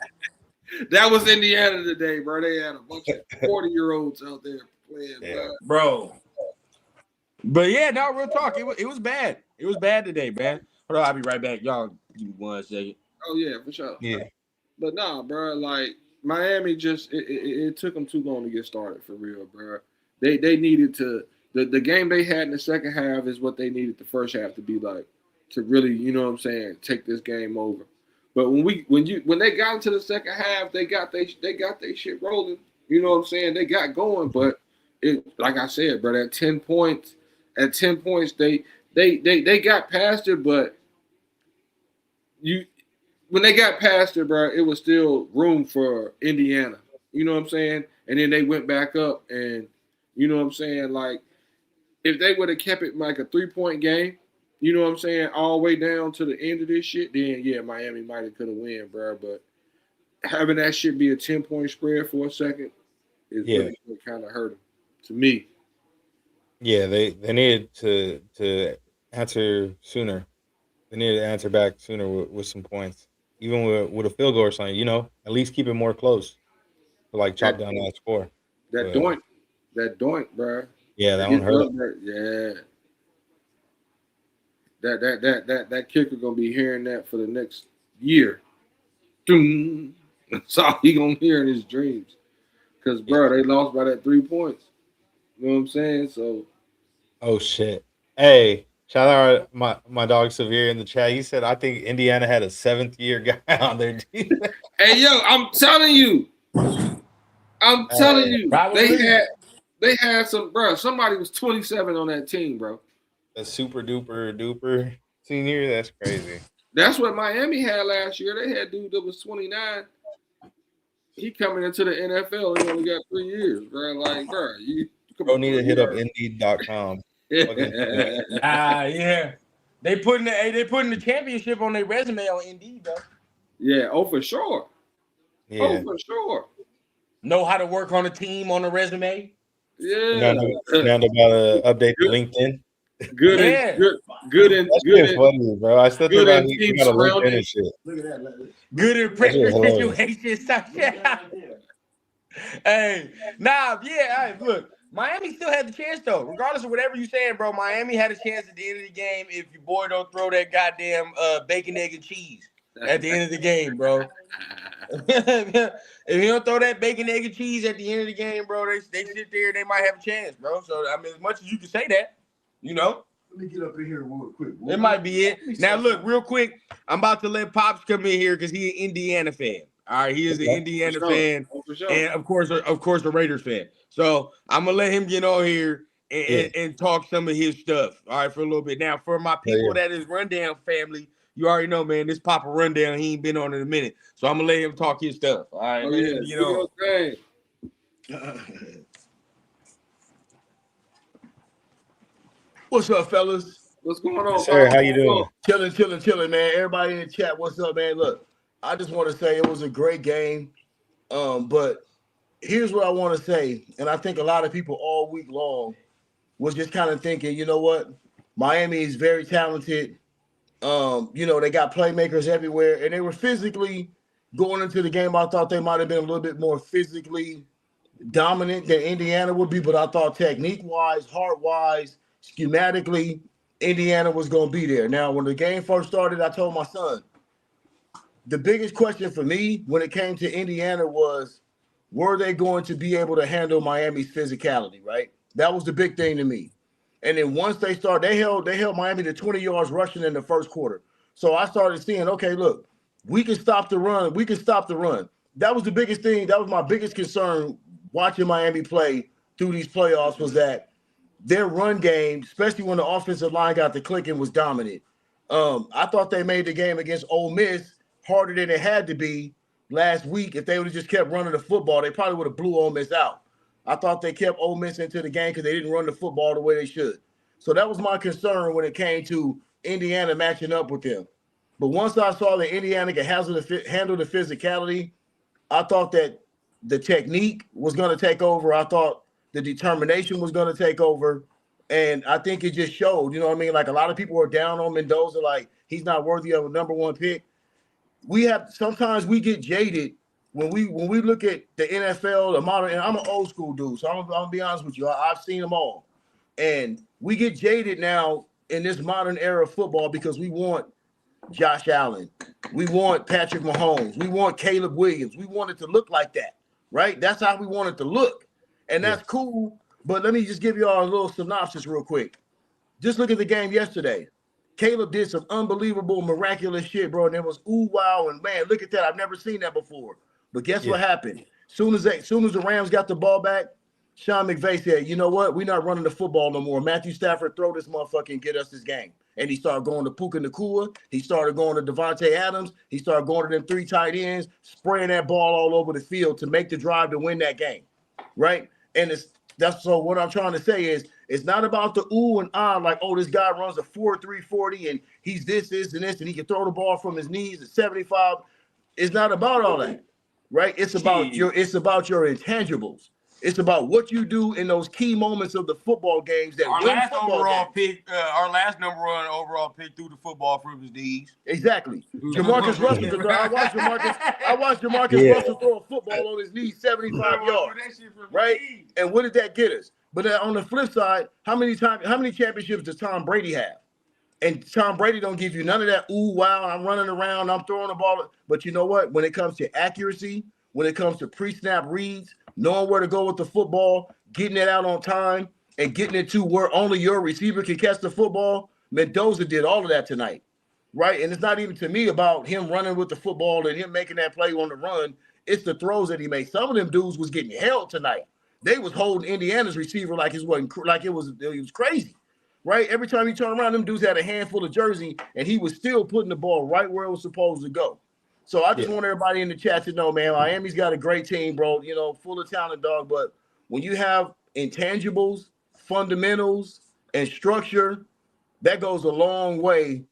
S2: That was Indiana today, bro. They had a bunch of 40-year-olds out there playing,
S3: bro. But yeah, no, real talk. It was bad. It was bad today, man. Hold on, I'll be right back. Y'all give me 1 second.
S2: Oh yeah, for sure.
S1: Yeah.
S2: But nah, bro, like Miami just it took them too long to get started for real, bro. They needed to the game they had in the second half is what they needed the first half to be like to really, you know what I'm saying, take this game over. But when they got into the second half, they got their shit rolling. You know what I'm saying? They got going, but it like I said, bro, at 10 points, they got past it, but when they got past it, bro, it was still room for Indiana. You know what I'm saying? And then they went back up, and you know what I'm saying? Like, if they would have kept it like a 3-point game, you know what I'm saying, all the way down to the end of this shit, then yeah, Miami might have could have win, bro. But having that shit be a 10-point spread for a second is really what kind of hurt them, to me.
S1: Yeah, they needed to answer sooner. They needed to answer back sooner with some points, even with a field goal or something. You know, at least keep it more close to like chop down that score.
S2: That
S1: But,
S2: doink, bro.
S1: yeah, that one hurt.
S2: Yeah. That kicker gonna be hearing that for the next year. Doom. That's all he gonna hear in his dreams. Cause bro, they lost by that 3 points. You know what I'm saying? So
S1: Oh shit! Hey, shout out my dog Severe in the chat. He said I think Indiana had a 7th-year guy on their team.
S2: hey yo, I'm telling you, they had some bro. Somebody was 27 on that team, bro.
S1: A super duper senior. That's crazy.
S2: That's what Miami had last year. They had dude that was 29. He coming into the NFL. He only got 3 years, bro. Like, bro, you
S1: need to hit up Indeed.com.
S3: Yeah. They putting the championship on their resume on Indeed, though.
S2: Yeah, for sure.
S1: Yeah.
S2: Oh, for sure.
S3: Know how to work on a team on a resume.
S2: Yeah.
S1: Now about to update LinkedIn.
S2: Good and
S1: funny, bro. I still think about he got a LinkedIn and shit.
S3: Look at that. Good in pressure situations. Hey, look, Miami still had the chance though. Regardless of whatever you're saying, bro, Miami had a chance at the end of the game if your boy don't throw that goddamn bacon, egg, and cheese at the end of the game, bro. If he don't throw that bacon, egg, and cheese at the end of the game, bro, they sit there, they might have a chance, bro. So I mean, as much as you can say that, you know.
S4: Let me get up in here real quick.
S3: It might be it. Now, look, real quick, I'm about to let Pops come in here because he's an Indiana fan. All right, he is an Indiana fan, and of course, a Raiders fan. So I'm gonna let him get on here and talk some of his stuff. All right, for a little bit. Now, for my people that is Rundown family, you already know, man. This Papa Rundown, he ain't been on in a minute, so I'm gonna let him talk his stuff. All right, let him get on. What's up, fellas?
S2: What's going on,
S1: sir? How you doing?
S3: Chilling, man. Everybody in the chat, what's up, man? Look, I just want to say it was a great game. But here's what I want to say, and I think a lot of people all week long was just kind of thinking, you know what? Miami is very talented. They got playmakers everywhere, and they were physically going into the game. I thought they might have been a little bit more physically dominant than Indiana would be, but I thought technique-wise, heart-wise, schematically, Indiana was going to be there. Now, when the game first started, I told my son, the biggest question for me when it came to Indiana was, were they going to be able to handle Miami's physicality, right? That was the big thing to me. And then once they started, they held Miami to 20 yards rushing in the first quarter. So I started seeing, okay, look, we can stop the run. We can stop the run. That was the biggest thing. That was my biggest concern watching Miami play through these playoffs was that their run game, especially when the offensive line got to clicking, was dominant. I thought they made the game against Ole Miss harder than it had to be last week. If they would have just kept running the football, they probably would have blew Ole Miss out. I thought they kept Ole Miss into the game because they didn't run the football the way they should. So that was my concern when it came to Indiana matching up with them. But once I saw that Indiana could handle the physicality, I thought that the technique was going to take over. I thought the determination was going to take over. And I think it just showed, you know what I mean? Like a lot of people are down on Mendoza, like he's not worthy of a number one pick. Sometimes we get jaded when we look at the NFL, the modern, and I'm an old school dude, so I'm gonna be honest with you. I've seen them all. And we get jaded now in this modern era of football because we want Josh Allen. We want Patrick Mahomes. We want Caleb Williams. We want it to look like that, right? That's how we want it to look. And that's cool. But let me just give you all a little synopsis real quick. Just look at the game yesterday. Caleb did some unbelievable, miraculous shit, bro. And it was ooh, wow, and man, look at that. I've never seen that before. But guess what happened? Soon as the Rams got the ball back,
S4: Sean McVay said, you know what? We're not running the football no more. Matthew Stafford, throw this motherfucker and get us this game. And he started going to Puka Nacua. He started going to Devontae Adams. He started going to them 3 tight ends, spraying that ball all over the field to make the drive to win that game, right? And that's so what I'm trying to say is it's not about the ooh and ah, like, oh, this guy runs a 4.3 40 and he's this, and he can throw the ball from his knees at 75. It's not about all that, right? It's about your intangibles. It's about what you do in those key moments of the football games. That
S3: our last number one overall pick threw the football from his knees.
S4: Exactly. Jamarcus Russell. I watched Jamarcus Russell throw a football on his knees 75 yards. Right? And what did that get us? But on the flip side, how many championships does Tom Brady have? And Tom Brady don't give you none of that, ooh, wow, I'm running around, I'm throwing the ball. But you know what? When it comes to accuracy, when it comes to pre-snap reads, knowing where to go with the football, getting it out on time, and getting it to where only your receiver can catch the football, Mendoza did all of that tonight, right? And it's not even to me about him running with the football and him making that play on the run. It's the throws that he made. Some of them dudes was getting held tonight. They was holding Indiana's receiver like it was crazy. Right? Every time he turned around, them dudes had a handful of jersey, and he was still putting the ball right where it was supposed to go. So I just want everybody in the chat to know, man, Miami's got a great team, bro, you know, full of talent, dog. But when you have intangibles, fundamentals, and structure, that goes a long way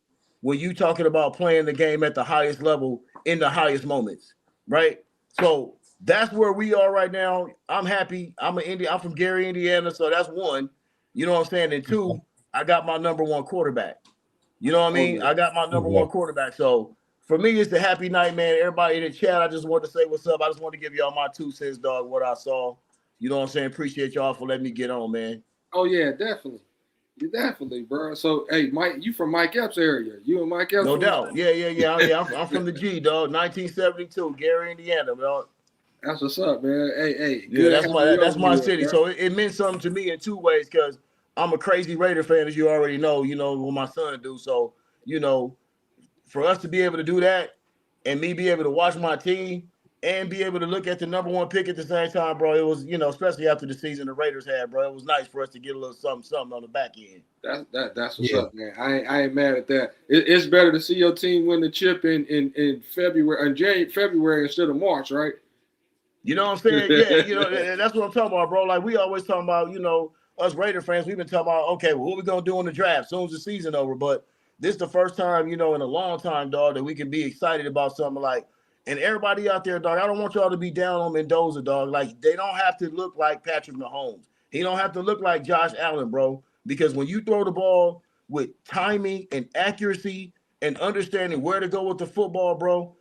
S4: when you talking about playing the game at the highest level in the highest moments, right? So that's where we are right now. I'm happy. I'm from Gary, Indiana, so that's one. You know what I'm saying? And two, I got my number one quarterback. You know what I mean? I got my number one quarterback. So for me, it's a happy night, man. Everybody in the chat, I just want to say what's up. I just want to give y'all my 2 cents, dog, what I saw. You know what I'm saying? Appreciate y'all for letting me get on, man.
S2: Oh, yeah, definitely. Definitely, bro. So, hey, Mike, you from Mike Epps area. You and Mike Epps?
S4: No doubt. Yeah. I'm from the G, dog. 1972, Gary, Indiana, dog.
S2: That's what's up, man. Hey.
S4: Yeah, that's my city. Bro. So it meant something to me in 2 ways because I'm a crazy Raider fan, as you already know, what my son do. So, for us to be able to do that and me be able to watch my team and be able to look at the number one pick at the same time, bro, it was, especially after the season the Raiders had, bro, it was nice for us to get a little something on the back end.
S2: That's what's up, man. I ain't mad at that. It's better to see your team win the chip in February instead of March, right?
S4: You know what I'm saying? Yeah, that's what I'm talking about, bro. Like we always talking about, us Raider fans, we've been talking about, okay, well, what we gonna do in the draft soon as the season over. But this is the first time, in a long time, dog, that we can be excited about something like. And everybody out there, dog, I don't want y'all to be down on Mendoza, dog. Like they don't have to look like Patrick Mahomes. He don't have to look like Josh Allen, bro. Because when you throw the ball with timing and accuracy and understanding where to go with the football, bro,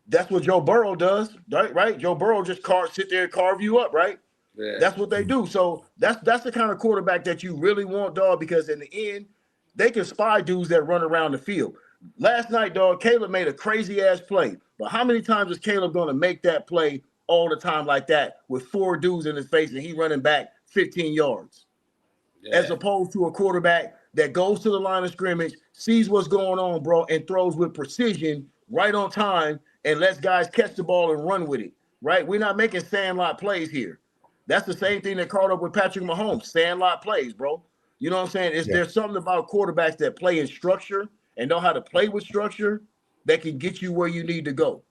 S4: that's what Joe Burrow does, right? Joe Burrow just sit there and carve you up, right? Yeah. That's what they do. So that's the kind of quarterback that you really want, dog, because in the end, they can spy dudes that run around the field. Last night, dog, Caleb made a crazy-ass play. But how many times is Caleb going to make that play all the time like that with 4 dudes in his face and he running back 15 yards? Yeah. As opposed to a quarterback that goes to the line of scrimmage, sees what's going on, bro, and throws with precision right on time and lets guys catch the ball and run with it, right? We're not making sandlot plays here. That's the same thing that caught up with Patrick Mahomes, sandlot plays, bro. You know what I'm saying? There's something about quarterbacks that play in structure and know how to play with structure that can get you where you need to go.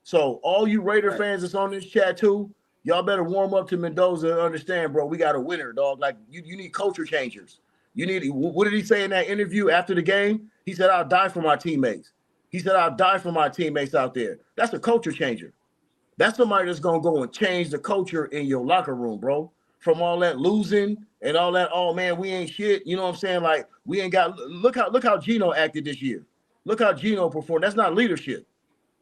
S4: So all you Raider fans that's on this chat too, y'all better warm up to Mendoza and understand, bro, we got a winner, dog. Like you need culture changers. What did he say in that interview after the game? He said, I'll die for my teammates. He said, I'll die for my teammates out there. That's a culture changer. That's somebody that's going to go and change the culture in your locker room, bro. From all that losing and all that, oh, man, we ain't shit. You know what I'm saying? Like, we ain't got – look how Geno acted this year. Look how Geno performed. That's not leadership,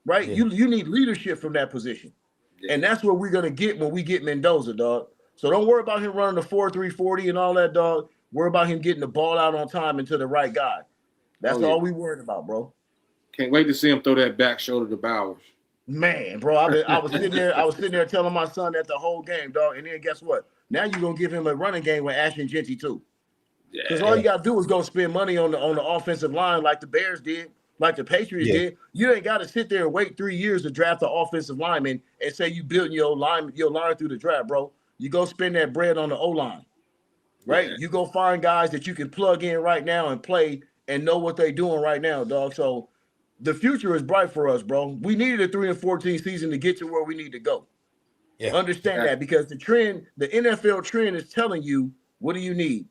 S4: right? Yeah. You need leadership from that position. Yeah. And that's what we're going to get when we get Mendoza, dog. So don't worry about him running the 4.3 40 and all that, dog. Worry about him getting the ball out on time and to the right guy. That's all we worried about, bro.
S2: Can't wait to see him throw that back shoulder to Bowers.
S4: Man, bro, I was sitting there telling my son that the whole game, dog. And then guess what? Now you're gonna give him a running game with Ashton Genty too. Because all you gotta do is go spend money on the offensive line like the Bears did, like the Patriots did. You ain't gotta sit there and wait 3 years to draft the offensive lineman and say you building your line through the draft, bro. you go spend that bread on the O-line, right?
S2: Yeah.
S4: You go find guys that you can plug in right now and play and know what they're doing right now, dog. So the future is bright for us, bro. We needed a 3-14 season to get to where we need to go.
S1: Yeah.
S4: Understand that, because the trend, the NFL trend is telling you, what do you need?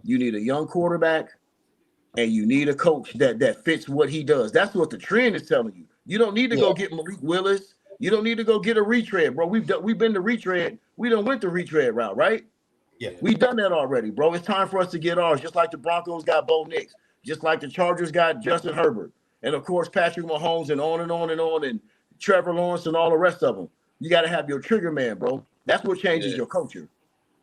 S4: You need a young quarterback and you need a coach that fits what he does. That's what the trend is telling you. You don't need to go get Malik Willis. You don't need to go get a retread, bro. We've been to retread. We done went the retread route, right?
S1: Yeah.
S4: We've done that already, bro. It's time for us to get ours, just like the Broncos got Bo Nix, just like the Chargers got Justin Herbert, and of course Patrick Mahomes, and on and on and on, and Trevor Lawrence and all the rest of them. You got to have your trigger man, bro. That's what changes your culture.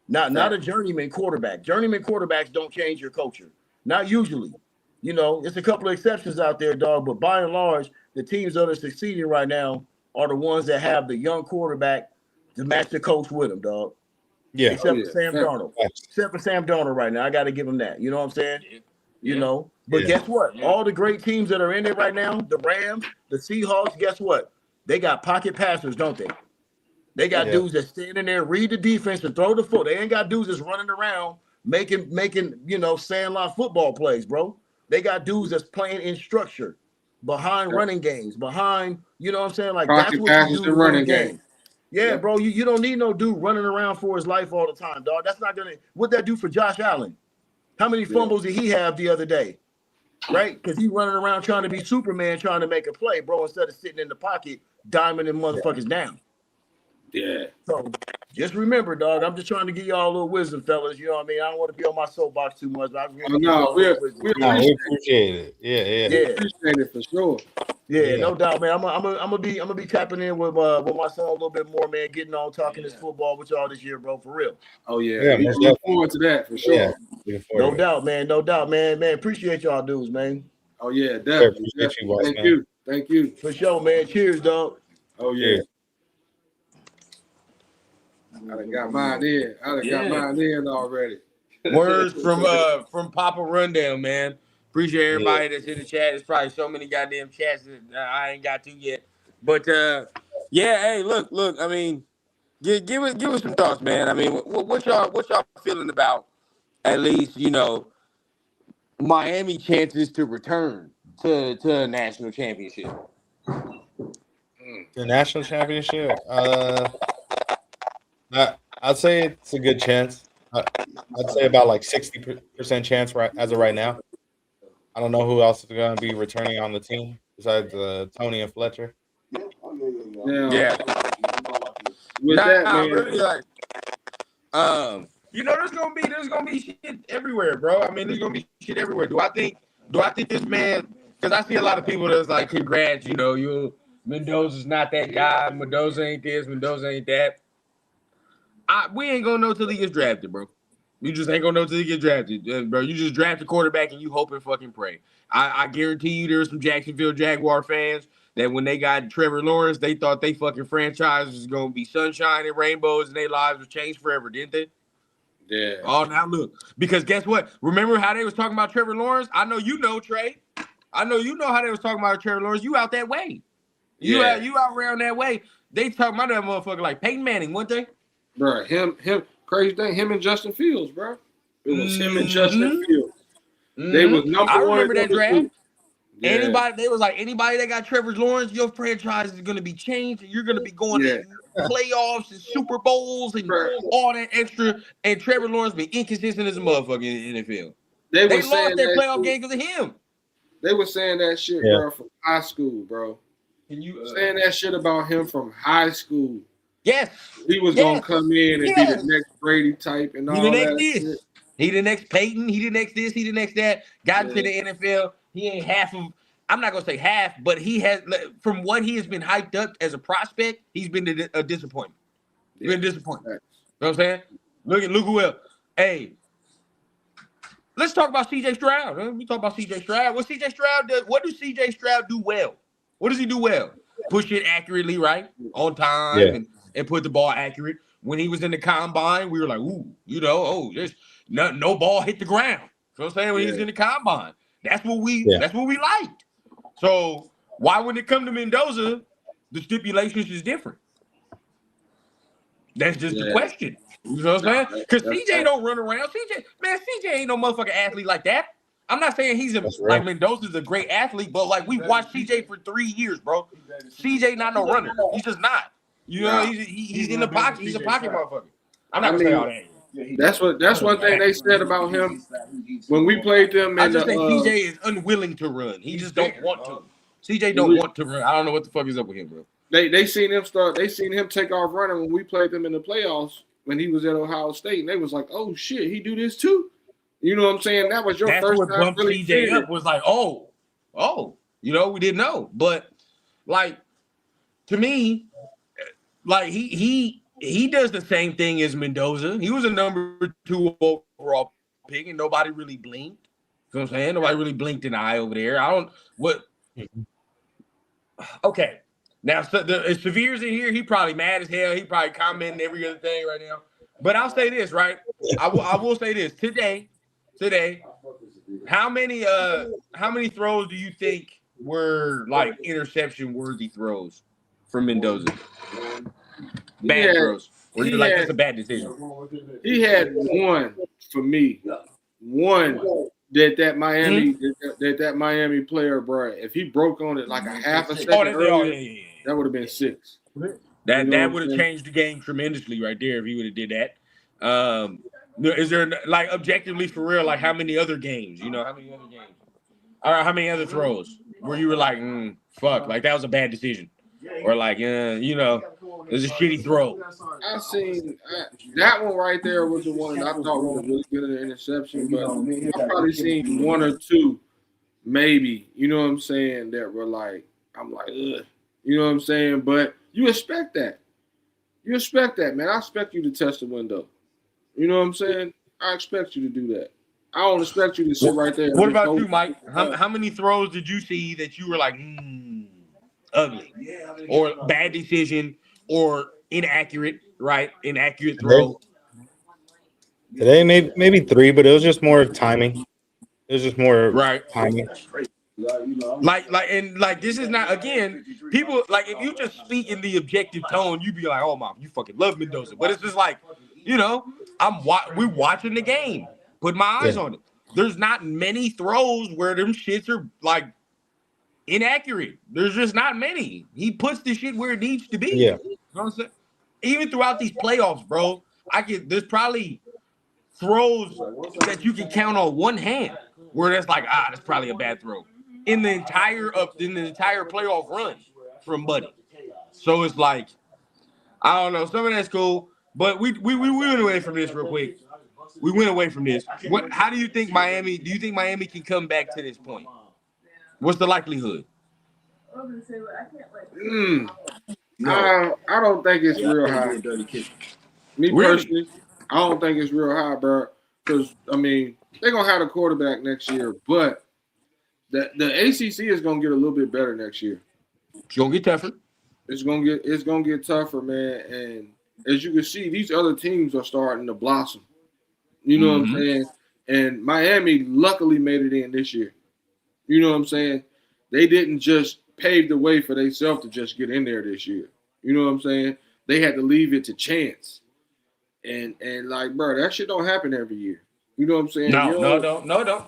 S4: Not a journeyman quarterback. Journeyman quarterbacks don't change your culture. Not usually. You know, it's a couple of exceptions out there, dog. But by and large, the teams that are succeeding right now are the ones that have the young quarterback to match the coach with them, dog.
S1: Yeah.
S4: Except for Sam Darnold. Except for Sam Darnold right now. I got to give him that. You know what I'm saying? You know. But guess what? All the great teams that are in it right now, the Rams, the Seahawks, guess what? They got pocket passers, don't they? They got dudes that stand in there, read the defense, and throw the foot. They ain't got dudes that's running around making sandlot football plays, bro. They got dudes that's playing in structure, behind running games, behind, you know what I'm saying? Like, that's what you do in running game. Yeah, bro, you don't need no dude running around for his life all the time, dog. That's not gonna. What'd that do for Josh Allen? How many fumbles did he have the other day? Right? Because he running around trying to be Superman, trying to make a play, bro, instead of sitting in the pocket, diming motherfuckers down.
S2: Yeah.
S4: So just remember, dog, I'm just trying to give y'all a little wisdom, fellas. You know what I mean? I don't want to be on my soapbox too much, but I
S2: we
S1: appreciate it.
S2: We appreciate it for sure.
S4: Yeah, no doubt, man. I'm gonna be tapping in with my son a little bit more, man. Getting on talking this football with y'all this year, bro, for real.
S2: Oh yeah, we look forward to that for sure.
S4: No doubt, man. Man, appreciate y'all dudes, man.
S2: Oh yeah, definitely. Thank you.
S4: For sure, man. Cheers, dog.
S2: Oh yeah. I done got mine in already.
S3: Words from Papa Rundown, man. Appreciate everybody that's in the chat. There's probably so many goddamn chats that I ain't got to yet. But hey, look. I mean, give us some thoughts, man. I mean, what y'all feeling about, at least, you know, Miami chances to return to a national championship?
S1: The national championship. I'd say it's a good chance. I'd say about like 60% chance as of right now. I don't know who else is going to be returning on the team besides Tony and Fletcher.
S2: Yeah. With that, man.
S3: Really, like, you know, there's gonna be shit everywhere, bro. I mean, there's gonna be shit everywhere. Do I think this man? Because I see a lot of people that's like, congrats, you know, Mendoza's not that guy. Mendoza ain't this. Mendoza ain't that. We ain't gonna know till he gets drafted, bro. You just ain't gonna know till he gets drafted, bro. You just draft a quarterback and you hope and fucking pray. I guarantee you there's some Jacksonville Jaguar fans that when they got Trevor Lawrence, they thought they fucking franchise was gonna be sunshine and rainbows and their lives would change forever, didn't they?
S2: Yeah.
S3: Oh, now look. Because guess what? Remember how they was talking about Trevor Lawrence? I know you know, Trey. I know you know how they was talking about Trevor Lawrence. You out that way. You out around that way. They talking about that motherfucker like Peyton Manning, weren't they?
S2: Bro, him, crazy thing, him and Justin Fields, bro. It was him and Justin Fields. They was number one.
S3: I remember that draft.
S2: Yeah.
S3: Anybody that got Trevor Lawrence, your franchise is going to be changed, and you're going to be going to playoffs and Super Bowls and all that extra. And Trevor Lawrence been inconsistent as a motherfucker in the NFL. They lost their playoff game because of him.
S2: They were saying that shit, bro, from high school, bro.
S3: Can you
S2: saying that shit about him from high school?
S3: Yes,
S2: he was gonna come in and be the next Brady type and all that. Shit.
S3: He the next Peyton. He the next this. He the next that. Got into the NFL. He ain't half of. I'm not gonna say half, but he has. From what he has been hyped up as a prospect, he's been a disappointment. He's been disappointed. You know what I'm saying? Look who else. Hey, let's talk about C.J. Stroud. We talk about C.J. Stroud. What C.J. Stroud does? What does C.J. Stroud do well? What does he do well? Push it accurately, right? On time and put the ball accurate. When he was in the combine, we were like, ooh, you know, there's no ball hit the ground. You know what I'm saying? When he was in the combine. That's what we liked. So why when it come to Mendoza, the stipulations is different? That's just the question. You know what I'm saying? Because CJ don't run around. CJ ain't no motherfucking athlete like that. I'm not saying he's like Mendoza's a great athlete, but like we watched CJ for 3 years, bro. CJ not no runner. He's just not. You know, he's in the pocket. He's a pocket motherfucker. I'm not gonna say all that.
S2: That's one thing they said about him when we played them.
S3: I just think CJ is unwilling to run. He just don't want to. CJ don't want to run. I don't know what the fuck is up with him, bro.
S2: They seen him start. They seen him take off running when we played them in the playoffs when he was at Ohio State, and they was like, "Oh shit, he do this too." You know what I'm saying? That was your first
S3: what
S2: time
S3: bumped
S2: really
S3: CJ up. Was like, oh, you know, we didn't know, but like to me, like he does the same thing as Mendoza. He was a number 2 overall pick, and nobody really blinked. You know what I'm saying? Nobody really blinked an eye over there. Okay. Now, if Severe's in here, he probably mad as hell. He probably commenting every other thing right now. But I'll say this, right? I will say this. Today, how many throws do you think were like interception-worthy throws from Mendoza? Bad throws. Or you like that's a bad decision?
S2: He had one for me. One that Miami player, bro. If he broke on it like a half a second earlier, that would have been 6.
S3: That would have changed the game tremendously right there if he would have did that. Is there like objectively for real, like how many other games? You know, how many other games? Or how many other throws where you were like, fuck, like that was a bad decision, or like, you know, it's a shitty throw.
S2: I seen that one right there was the one I thought was really good at the interception, but I've probably seen 1 or 2, maybe. You know what I'm saying? That were like, I'm like, ugh. You know what I'm saying? But you expect that. You expect that, man. I expect you to test the window. You know what I'm saying? I expect you to do that. I don't expect you to sit right there.
S3: What about you, Mike? How many throws did you see that you were like, ugly, or bad decision, or inaccurate? Right, inaccurate throw.
S1: Today, maybe 3, but it was just more timing. It was just more timing.
S3: Like this is not, again, people like if you just speak in the objective tone, you'd be like, oh mom, you fucking love Mendoza. But it's just like, you know, we're watching the game, put my eyes on it. There's not many throws where them shits are like inaccurate. There's just not many. He puts the shit where it needs to be.
S1: Yeah.
S3: You know what I'm saying? Even throughout these playoffs, bro, there's probably throws that you can count on one hand where that's like, that's probably a bad throw in the entire playoff run from Buddy. So it's like, I don't know, some of that's cool, but we went away from this real quick. We went away from this. How do you think Miami? Do you think Miami can come back to this point? What's the likelihood?
S2: I don't think it's real high. Me personally, I don't think it's real high, bro. Because I mean, they're gonna have a quarterback next year, but the ACC is gonna get a little bit better next year.
S3: It's gonna get tougher.
S2: It's gonna get tougher, man. And as you can see, these other teams are starting to blossom. You know what I'm saying? And Miami luckily made it in this year. You know what I'm saying? They didn't just pave the way for themselves to just get in there this year. You know what I'm saying? They had to leave it to chance. And like, bro, that shit don't happen every year. You know what I'm saying?
S3: No, don't.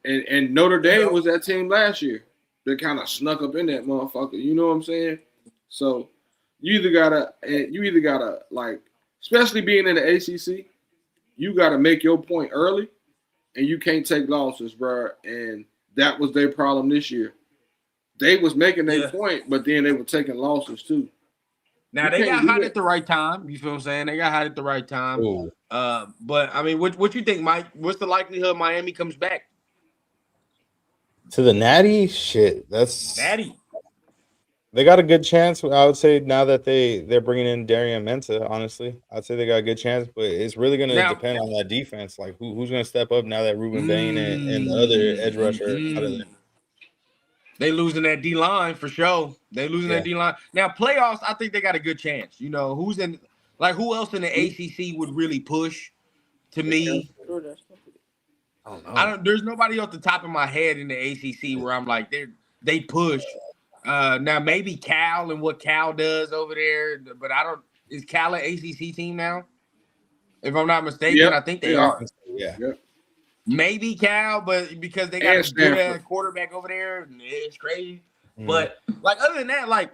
S2: And Notre Dame was that team last year. They kind of snuck up in that motherfucker. You know what I'm saying? So you either gotta like, especially being in the ACC, you gotta make your point early, and you can't take losses, bro. And that was their problem this year. They was making their point, but then they were taking losses too.
S3: Now they got hot at the right time. You feel what I'm saying? They got hot at the right time.
S1: Ooh.
S3: But I mean, what you think, Mike? What's the likelihood Miami comes back
S1: to the Natty? Shit, that's
S3: Natty.
S1: They got a good chance. I would say now that they're bringing in Darian Mensah. Honestly, I'd say they got a good chance, but it's really going to depend on that defense. Like who's going to step up now that Ruben Bain and the other edge rusher out of there.
S3: They losing that D line for sure. They losing that D line. Now playoffs, I think they got a good chance. You know, who else in the ACC would really push? To me, I don't. There's nobody off the top of my head in the ACC where I'm like they push. Now maybe Cal and what Cal does over there, but I don't. Is Cal an ACC team now? if I'm not mistaken.
S2: Yep,
S3: I think
S2: they
S3: they are.
S1: Yeah.
S2: Yep.
S3: Maybe Cal, but because they got
S2: And
S3: a good ass
S2: Stanford.
S3: quarterback over there, it's crazy.
S1: Mhm.
S3: But like other than that, like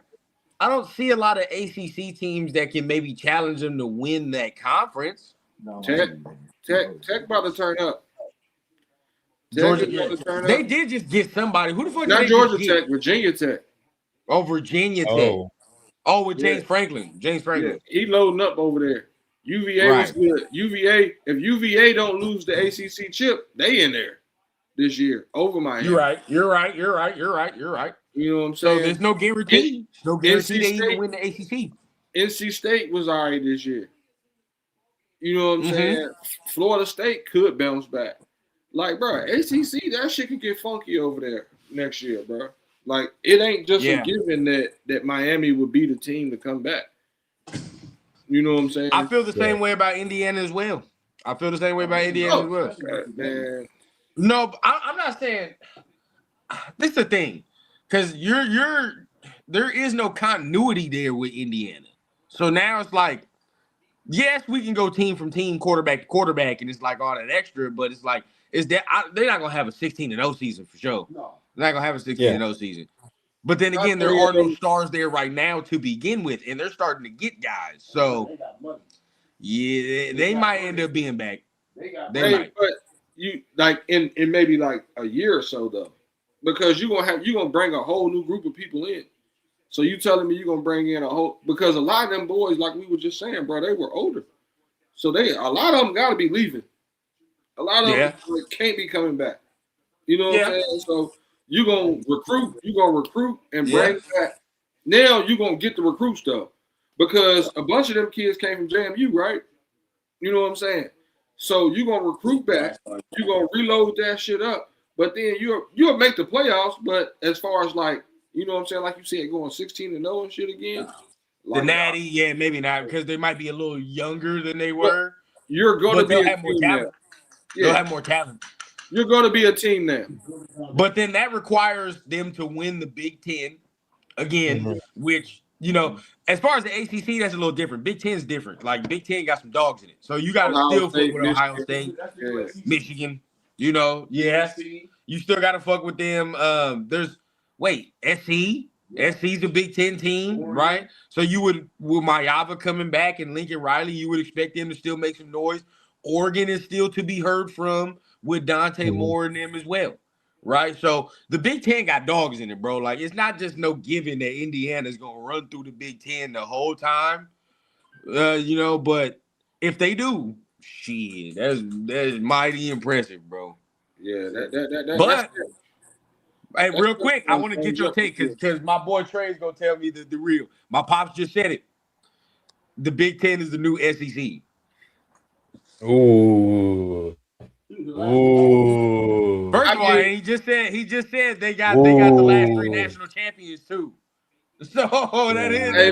S3: I don't see a lot of ACC teams that can maybe challenge them to win that conference.
S2: Tech about to turn up. Tech
S3: Georgia,
S2: is about to turn
S3: they
S2: up.
S3: did just get somebody. Who the fuck did
S2: Not
S3: they
S2: Georgia
S3: just get?
S2: Tech, Virginia Tech.
S3: Oh, Virginia Tech.
S1: Oh,
S3: Oh, with James
S2: Yeah.
S3: Franklin. James
S2: Yeah,
S3: Franklin.
S2: he loading up over there. UVA was
S3: Right.
S2: good. UVA, if UVA don't lose the ACC chip, they in there this year over Miami.
S3: You're right. You're right.
S2: You know what I'm
S3: So
S2: saying?
S3: there's no guarantee. No guarantee they even win the ACC.
S2: NC State was all right this year. You know what I'm
S3: Mhm.
S2: saying? Florida State could bounce back. Like, bro, ACC, that shit can get funky over there next year, bro. Like, it ain't just a given that Miami would be the team to come back. You know what I'm saying?
S3: I feel the same way about Indiana as well. Man. No, but I'm not saying this is the thing, because there is no continuity there with Indiana. So now it's like, yes, we can go team from team, quarterback to quarterback, and it's like all that extra, but it's like, they're not gonna have a 16-0 season for sure.
S2: No.
S3: They're not gonna have a 16-0 season. But then
S2: Not
S3: again, there
S2: 20
S3: are no
S2: those-
S3: stars there right now to begin with, and they're starting to get guys. So yeah, they might end up being back. They might.
S2: But you like in maybe like a year or so though, because you're gonna bring a whole new group of people in. So you telling me you're gonna bring in because a lot of them boys, like we were just saying, bro, they were older, so a lot of them got to be leaving. A lot of them can't be coming back. You know what I'm saying? So you're gonna recruit and bring back. Now you're gonna get the recruit stuff because a bunch of them kids came from JMU, right? You know what I'm saying? So you're gonna recruit back, you're gonna reload that shit up, but then you'll make the playoffs. But as far as like, you know what I'm saying, like you said, going 16-0 and shit again.
S3: The Natty, maybe not, because they might be a little younger than they were.
S2: You're gonna be
S3: have more talent. They'll have more talent.
S2: You're gonna be a team now.
S3: But then that requires them to win the Big Ten again, which, as far as the ACC, that's a little different. Big Ten's different. Like, Big Ten got some dogs in it. So you got to still fuck with Ohio State, Michigan, You still got to fuck with them. SC? SC's a Big Ten team, right? So you with Mayava coming back and Lincoln Riley, you would expect them to still make some noise. Oregon is still to be heard from with Dante Moore and them as well. Right, so the Big Ten got dogs in it, bro. Like, it's not just no given that Indiana's gonna run through the Big Ten the whole time, But if they do, shit, that's mighty impressive, bro.
S2: Yeah,
S3: But hey, real quick, I want to get your take because my boy Trey's gonna tell me the real. My pops just said it. The Big Ten is the new SEC.
S1: Ooh.
S3: First of all, he just said they got the last 3 national champions too. So that is.
S2: Hey,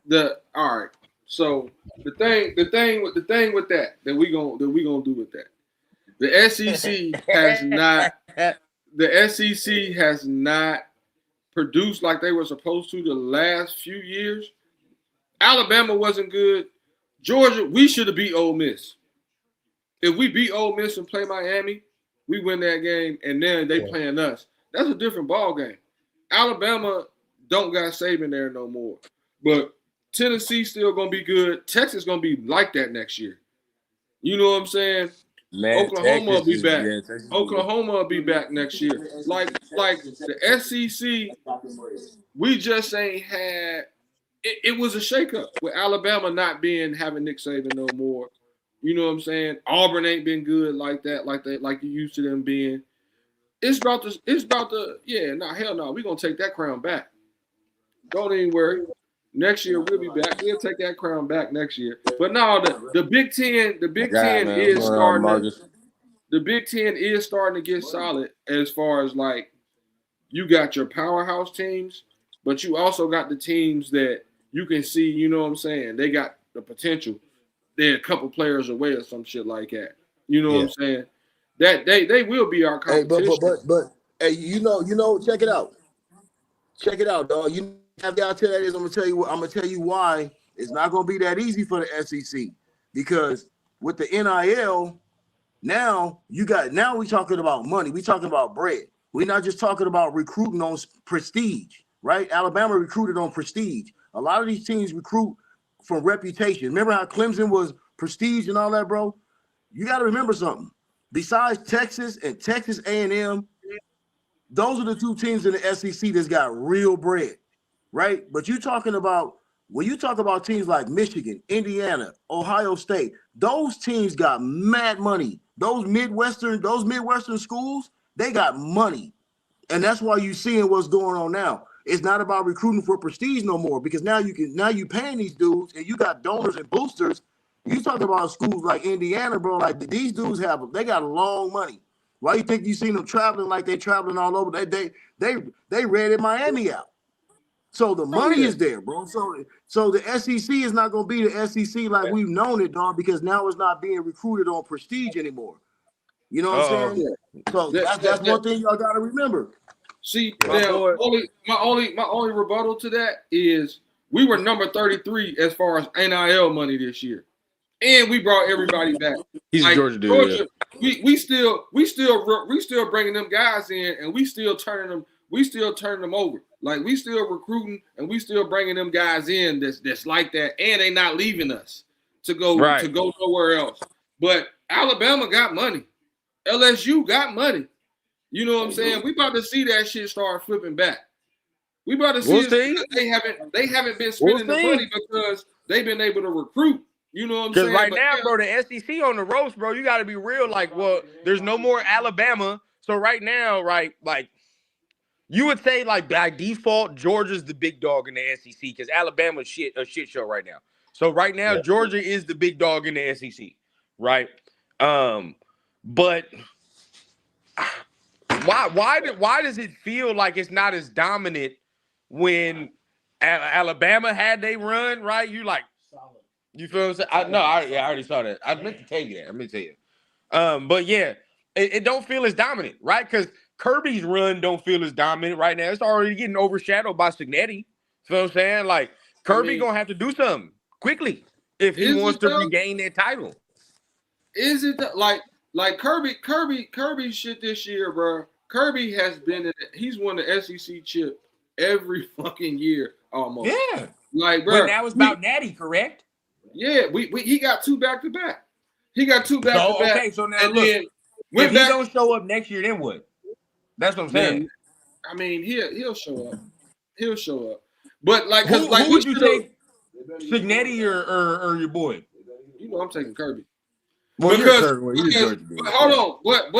S2: look. All right. So the thing with that we gonna do with that. The SEC has not produced like they were supposed to the last few years. Alabama wasn't good. Georgia, we should have beat Ole Miss. If we beat Ole Miss and play Miami, we win that game, and then they playing us. That's a different ball game. Alabama don't got Saban there no more. But Tennessee still going to be good. Texas going to be like that next year. You know what I'm saying?
S3: Man,
S2: Oklahoma will be back. Oklahoma will be back next year. Like the SEC, we just ain't had – it was a shakeup with Alabama not having Nick Saban no more. You know what I'm saying? Auburn ain't been good like you used to them being. Hell no. We're gonna take that crown back. Don't even worry. Next year we'll be back. We'll take that crown back next year. But no, the Big Ten is starting the Big Ten is starting to get solid as far as like you got your powerhouse teams, but you also got the teams that you can see, you know what I'm saying? They got the potential. They're a couple players away or some shit like that. You know what I'm saying? That they will be our competition.
S4: Hey, but hey, check it out. Check it out, dog. Caveat to that is I'm gonna tell you why it's not gonna be that easy for the SEC. because with the NIL, now we talking about money. We talking about bread. We're not just talking about recruiting on prestige, right? Alabama recruited on prestige. A lot of these teams recruit from reputation. Remember how Clemson was prestige and all that, bro? You got to remember something. Besides Texas and Texas A&M, those are the two teams in the SEC that's got real bread, right? But when you talk about teams like Michigan, Indiana, Ohio State, those teams got mad money. Those Midwestern schools, they got money. And that's why you're seeing what's going on now. It's not about recruiting for prestige no more, because now you paying these dudes and you got donors and boosters. You talk about schools like Indiana, bro. Like these dudes they got long money. Why you think you seen them traveling like they traveling all over? They raided Miami out. So the money is there, bro. So the SEC is not going to be the SEC like we've known it, dog, because now it's not being recruited on prestige anymore. You know what I'm saying? So that's one thing y'all got to remember.
S2: See, my only rebuttal to that is we were number 33 as far as NIL money this year, and we brought everybody back.
S3: He's a Georgia dude.
S2: We still bringing them guys in, and we still turning them over. Like we still recruiting, and we still bringing them guys in that's like that, and they not leaving us to go nowhere else. But Alabama got money, LSU got money. You know what I'm saying? We about to see that shit start flipping back. We about to see they haven't been spending the money because they've been able to recruit. You know what I'm saying?
S3: Because right now, bro, the SEC on the ropes, bro, you got to be real. Like, well, there's no more Alabama. So right now, right, like, you would say, like, by default, Georgia's the big dog in the SEC because Alabama's a shit show right now. So right now, Georgia is the big dog in the SEC, right? But why does it feel like it's not as dominant when Alabama had they run, right? You like, you feel what I'm saying? I already saw that. I meant to tell you that. I meant to tell you. But yeah, it don't feel as dominant, right? Because Kirby's run don't feel as dominant right now. It's already getting overshadowed by Signetti. Feel what I'm saying? Like Kirby gonna have to do something quickly if he wants to regain that title.
S2: Is it like Kirby shit this year, bro? Kirby has been he's won the SEC chip every fucking year almost.
S3: Yeah.
S2: Like, bro.
S3: But that was about Natty, correct?
S2: Yeah, he got two back to back. He got two back to back.
S3: Okay, so now look, if he don't show up next year, then what? That's what I'm saying.
S2: I mean, he'll show up. He'll show up. But like,
S3: who would you take, Signetti or your boy?
S2: You know, I'm taking Kirby.
S3: Well,
S2: because hold on, but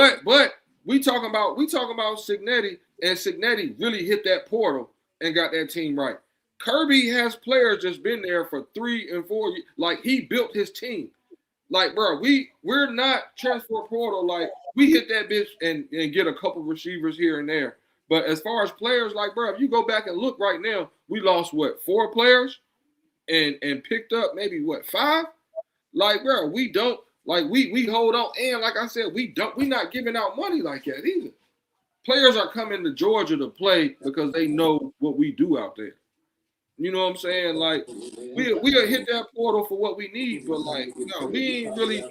S2: we talking about Signetti, and Signetti really hit that portal and got that team right. Kirby has players that's been there for 3 and 4 years. Like he built his team. Like, bro, we're not transfer portal. Like we hit that bitch and get a couple receivers here and there. But as far as players, like, bro, if you go back and look right now, we lost 4 players and picked up maybe 5. Like, bro, we don't. Like we hold on, and like I said, we're not giving out money like that either. Players are coming to Georgia to play because they know what we do out there. You know what I'm saying? Like we'll hit that portal for what we need, but like, no, we ain't really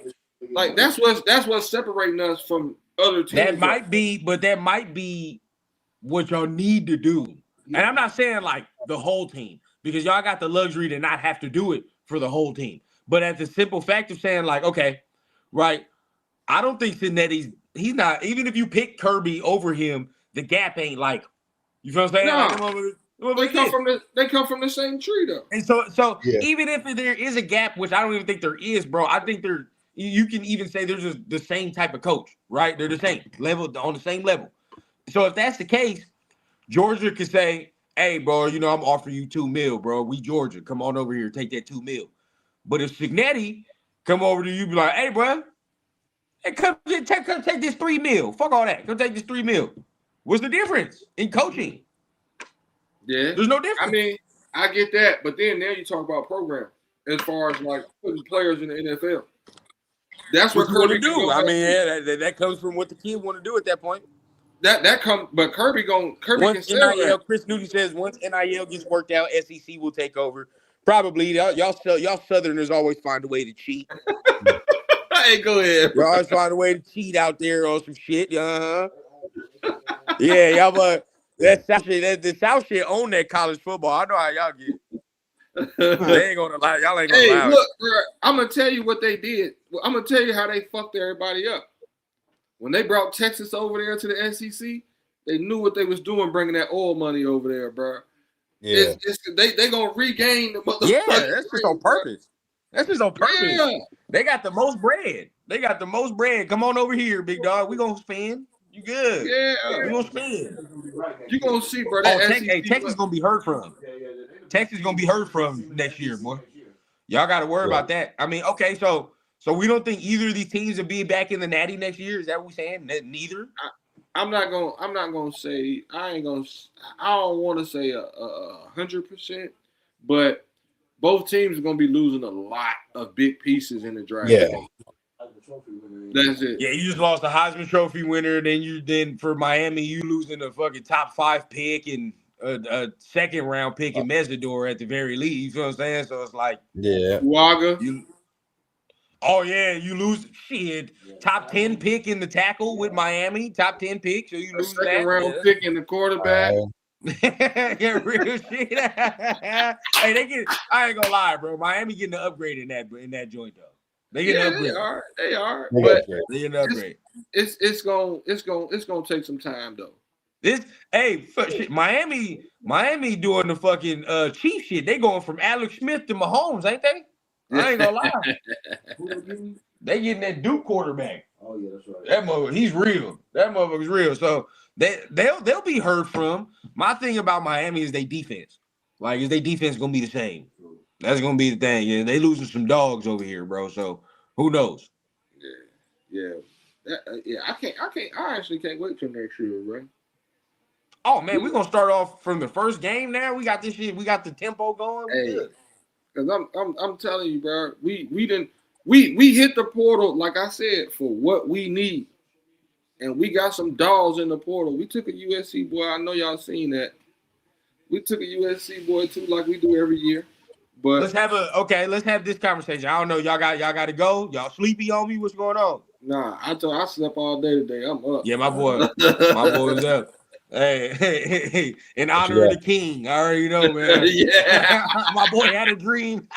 S2: like that's what's separating us from other teams.
S3: That might be what y'all need to do. And I'm not saying like the whole team, because y'all got the luxury to not have to do it for the whole team. But at the simple fact of saying, like, okay, right, I don't think Signetti, he's not, even if you pick Kirby over him, the gap ain't like, you feel what I'm saying?
S2: No, they come from the same tree though.
S3: And so even if there is a gap, which I don't even think there is, bro, I think you can even say there's just the same type of coach, right? They're the same level, on the same level. So if that's the case, Georgia could say, hey, bro, you know, I'm offering you $2 million, bro. We Georgia. Come on over here, take that $2 million. But if Signetti come over to you, be like, hey, bro, hey, come take this $3 million. Fuck all that. Come take this $3 million. What's the difference in coaching?
S2: Yeah.
S3: There's no difference.
S2: I mean, I get that. But then now you talk about program as far as like putting players in the NFL. That's what Kirby
S3: do. I mean, yeah, that comes from what the kid want to do at that point.
S2: That comes, but Kirby
S3: once
S2: can sell
S3: NIL,
S2: that.
S3: Chris Newton says once NIL gets worked out, SEC will take over. Probably y'all Southerners always find a way to cheat.
S2: Hey, go ahead.
S3: Y'all always find a way to cheat out there on some shit. Yeah, y'all. But that South shit, the South shit own that college football. I know how y'all get. They ain't gonna lie. Y'all ain't gonna
S2: Hey,
S3: allow
S2: look, bro, I'm gonna tell you what they did. I'm gonna tell you how they fucked everybody up. When they brought Texas over there to the SEC, they knew what they was doing, bringing that oil money over there, bro.
S1: Yeah.
S2: They gonna regain the motherfucking.
S3: Yeah, that's just on purpose. That's just on purpose.
S2: Yeah.
S3: They got the most bread. Come on over here, big dog. We gonna spend. You good?
S2: Yeah.
S3: We gonna spend.
S2: You gonna see, bro. That
S3: Texas gonna be heard from. Texas gonna be heard from next year, boy. Y'all got to worry about that. I mean, okay, so we don't think either of these teams will be back in the Natty next year. Is that what we're saying? Neither.
S2: I'm not gonna say. I don't want to say 100%, but both teams are gonna be losing a lot of big pieces in the draft.
S1: Yeah.
S2: That's it.
S3: Yeah, you just lost the Heisman Trophy winner. Then for Miami, you losing a fucking top 5 pick and a second round pick in Mesidor at the very least. You feel what I'm saying? So it's like,
S1: Yeah.
S2: Waga.
S3: You lose shit. Top 10 pick in the tackle with Miami. Top 10 pick. So you
S2: A
S3: lose
S2: second round pick in the quarterback.
S3: Yeah, real shit. Hey, I ain't gonna lie, bro. Miami getting an upgrade in that joint though. They get an upgrade.
S2: They are.
S1: They
S2: But
S3: they get an upgrade.
S2: It's gonna take some time though.
S3: Miami doing the fucking Chief shit. They going from Alex Smith to Mahomes, ain't they? I ain't gonna lie. They getting that Duke quarterback.
S4: Oh yeah, that's right.
S3: That motherfucker, he's real. That motherfucker's real. So they'll be heard from. My thing about Miami is they defense. Like, is their defense gonna be the same? That's gonna be the thing. Yeah, they losing some dogs over here, bro. So who knows?
S2: Yeah. I actually can't wait till next year, bro.
S3: Oh man, we're gonna start off from the first game now. We got this shit, we got the tempo going. We good.
S2: Because I'm telling you, bro, we hit the portal, like I said, for what we need. And we got some dogs in the portal. We took a USC boy. I know y'all seen that. We took a USC boy too, like we do every year. But
S3: let's have this conversation. I don't know. Y'all got to go. Y'all sleepy on me? What's going on?
S2: Nah, I slept all day today. I'm up.
S3: Yeah, my boy's up. Hey, in honor of the king. I already know, man.
S2: Yeah.
S3: My boy had a dream.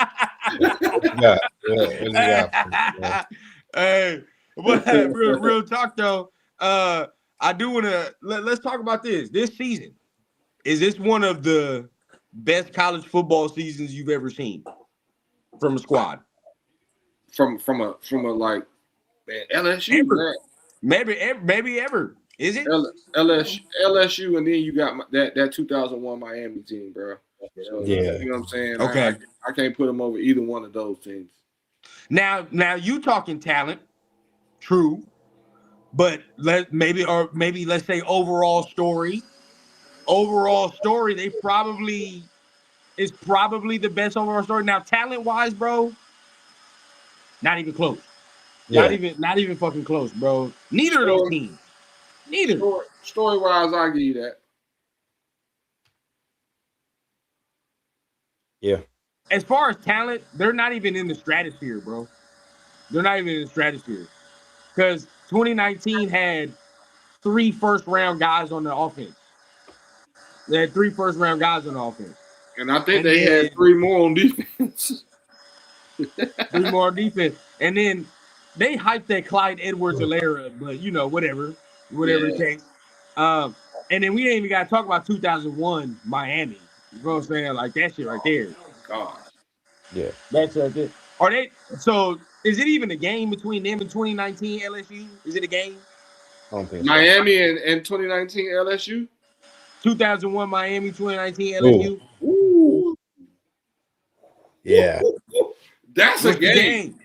S3: Hey, but real talk though. I do want to let's talk about this. This season, is this one of the best college football seasons you've ever seen from a squad? From
S2: a like, man, LSU,
S3: ever. Maybe ever. Is it
S2: LSU, and then you got that 2001 Miami team, bro. So,
S1: yeah,
S2: you know what I'm saying.
S3: Okay,
S2: I can't put them over either one of those teams.
S3: Now you talking talent, true, but let's say overall story. Overall story, it's probably the best overall story. Now, talent wise, bro, not even close. Yeah. Not even fucking close, bro. Neither of those teams. Neither.
S2: Story wise, I'll give you that.
S1: Yeah.
S3: As far as talent, they're not even in the stratosphere, bro. They're not even in the stratosphere. Because 2019 had 3 first-round guys on the offense. They had 3 first-round guys on the offense.
S2: And I think they had 3 more on defense.
S3: 3 more on defense. And then they hyped that Clyde Edwards-Helaire, but, you know, whatever it takes. And then we ain't even got to talk about 2001 Miami. You know what I'm saying? Like, that shit right there.
S2: God.
S1: Yeah.
S3: That's right there. So, is it even a game between them and 2019 LSU? Is it a game?
S1: I don't think
S2: Miami and 2019 LSU?
S3: 2001 Miami, 2019 LSU?
S2: Ooh.
S1: Yeah.
S2: That's a game.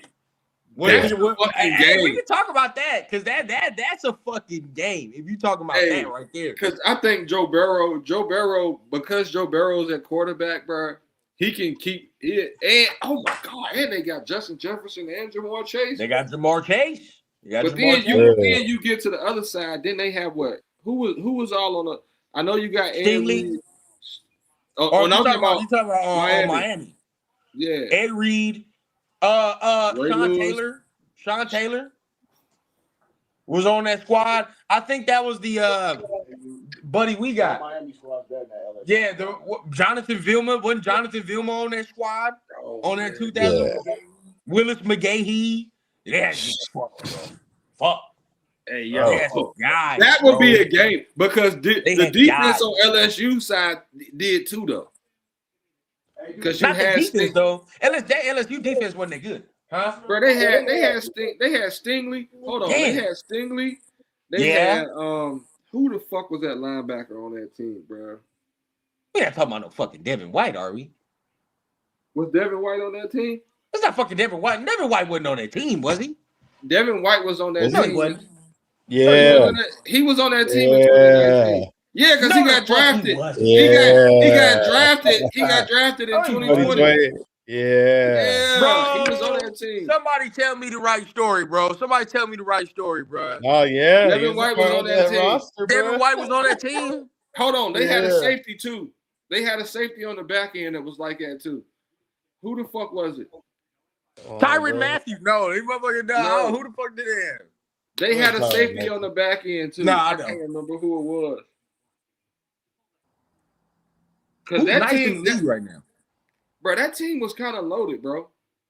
S3: That's a fucking game. We can talk about that because that's a fucking game. If you talking about that right there,
S2: because I think Joe Burrow, because Joe Burrow's at quarterback, bro, he can keep it. And oh my god, and they got Justin Jefferson and Jamar Chase.
S3: They got Jamar Chase.
S2: Then you get to the other side. Then they have what? Who was all on the? I know you got
S3: Stingley.
S2: I'm talking about
S3: Miami.
S2: Yeah.
S3: Ed Reed,
S2: Ray
S3: Sean
S2: Lewis.
S3: Taylor was on that squad. I think that was the buddy we got.
S4: Miami squad's better than LSU.
S3: Yeah, Jonathan Vilma. Wasn't Jonathan Vilma on that squad?
S2: Oh,
S3: On that
S2: man.
S3: 2000? Willis McGahee. Yeah, fuck.
S2: Hey,
S3: They
S2: yo.
S3: had some guys,
S2: That would be
S3: bro.
S2: a game because the
S3: had
S2: defense
S3: guys.
S2: on LSU side did too, though. Because you
S3: Not the
S2: had
S3: defense though. LSU defense wasn't that good, huh?
S2: Bro, they had Stingley. Hold on, they
S3: Yeah.
S2: had Stingley. They had who the fuck was that linebacker on that team, bro?
S3: We not talking about no fucking Devin White, are we?
S2: Was Devin White on that team?
S3: It's not fucking Devin White. Devin White wasn't on that team, was he?
S2: Devin White was on that
S3: No, he
S2: team.
S3: wasn't.
S1: Yeah.
S2: He was on that team in 2019. Yeah, because he got drafted. He got drafted. He got drafted in 2020.
S1: Yeah.
S3: Bro,
S2: he was on that team.
S3: Somebody tell me the right story, bro. Somebody tell me the right story, bro.
S1: Oh yeah.
S2: Devin White was on that team.
S1: roster,
S3: Devin White was on that team.
S2: Hold on, they had a safety too. They had a safety on the back end that was like that too. Who the fuck was it?
S3: Tyrann Matthew. No, he motherfucking died.
S2: No.
S3: Oh, who the fuck did that?
S2: They had a safety on the back end too.
S3: Nah,
S2: I can't remember who it was. Because that
S3: nice
S2: team,
S3: in the league right now.
S2: bro, that team was kind of loaded, bro,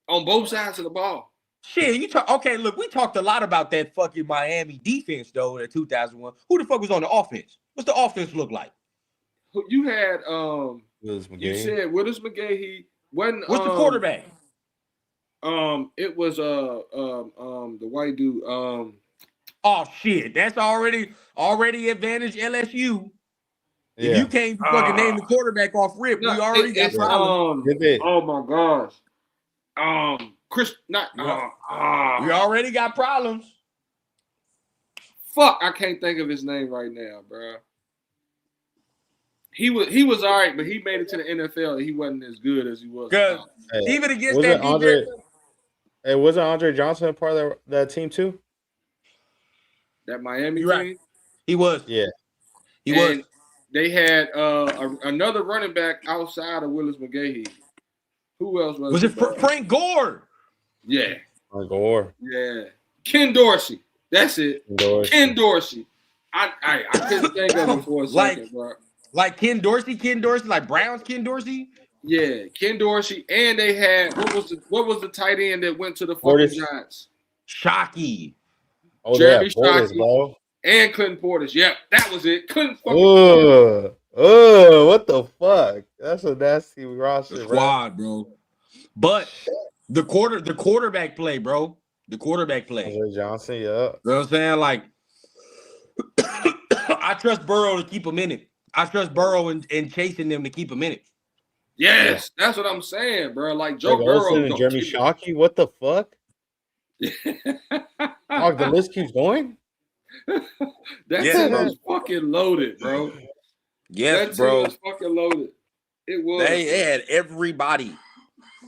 S2: on both sides of the ball.
S3: Shit, you talk. Okay, look, we talked a lot about that fucking Miami defense though in 2001. Who the fuck was on the offense? What's the offense look like?
S2: You had
S1: Willis McGahee.
S2: You said Willis McGahee. Wasn't
S3: What's the quarterback?
S2: It was the white dude.
S3: Oh shit, that's already advantage LSU.
S1: Yeah.
S3: If you can't fucking name the quarterback off rip, we already got problems.
S2: Oh my gosh. Chris, not.
S3: We already got problems.
S2: Fuck, I can't think of his name right now, bro. He was all right, but he made it to the NFL. He wasn't as good as he was.
S3: Even against that defense.
S1: Hey, wasn't Andre Johnson part of that team too?
S2: That Miami team?
S3: Right. He was.
S1: Yeah.
S3: He was.
S2: They had another running back outside of Willis McGahee. Who else was
S3: it? Frank Gore?
S2: Yeah.
S1: Frank Gore.
S2: Yeah. Ken Dorsey. That's it. Ken Dorsey. I couldn't think of him for a second, bro.
S3: Like Ken Dorsey, like Browns Ken Dorsey?
S2: Yeah, Ken Dorsey. And they had what was the tight end that went to the fucking Giants?
S3: Shockey.
S1: Oh,
S2: Jeremy
S1: Portis,
S2: Shockey.
S1: bro.
S2: And Clinton Portis. Yep, that was it. Couldn't fucking.
S1: Oh, what the fuck? That's a nasty roster,
S3: squad, bro. But the quarterback play, bro. The quarterback play.
S1: Johnson, yeah.
S3: You know what I'm saying? Like, I trust Burrow to keep him in it. I trust Burrow and chasing them to keep him in it.
S2: Yes, that's what I'm saying, bro. Like Joe Burrow
S1: and Jeremy Shockey. What the fuck? Oh, the list keeps going.
S2: That team was fucking loaded, bro.
S3: Yes,
S2: that team was fucking loaded. It was.
S3: They had everybody.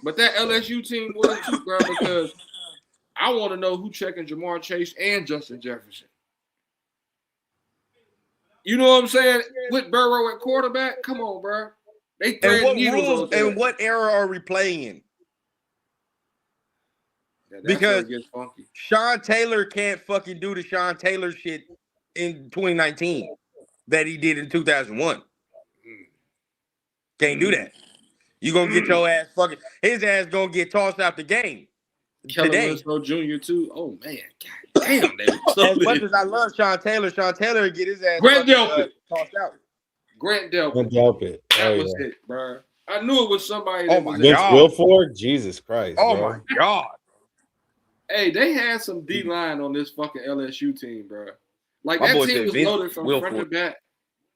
S2: But that LSU team was too, bro, because I want to know who checking Jamar Chase and Justin Jefferson. You know what I'm saying? With Burrow at quarterback, come on, bro. They thread needles.
S3: And what era are we playing in?
S2: Yeah,
S3: because Sean Taylor can't fucking do the Sean Taylor shit in 2019 that he did in 2001. Can't do that. You gonna get your ass fucking. His ass gonna get tossed out the game today.
S2: Winslow Jr. too. Oh man, god damn.
S3: As much as I love Sean Taylor get his ass tossed out.
S2: Grant Delpit. That was it, bro. I knew it was somebody.
S3: Oh my
S1: Vince
S3: god.
S1: Wilfork, Jesus Christ.
S3: Oh
S1: bro.
S3: my god.
S2: Hey, they had some D line on this fucking LSU team, bro. Like
S3: My
S2: that team was loaded from front to back.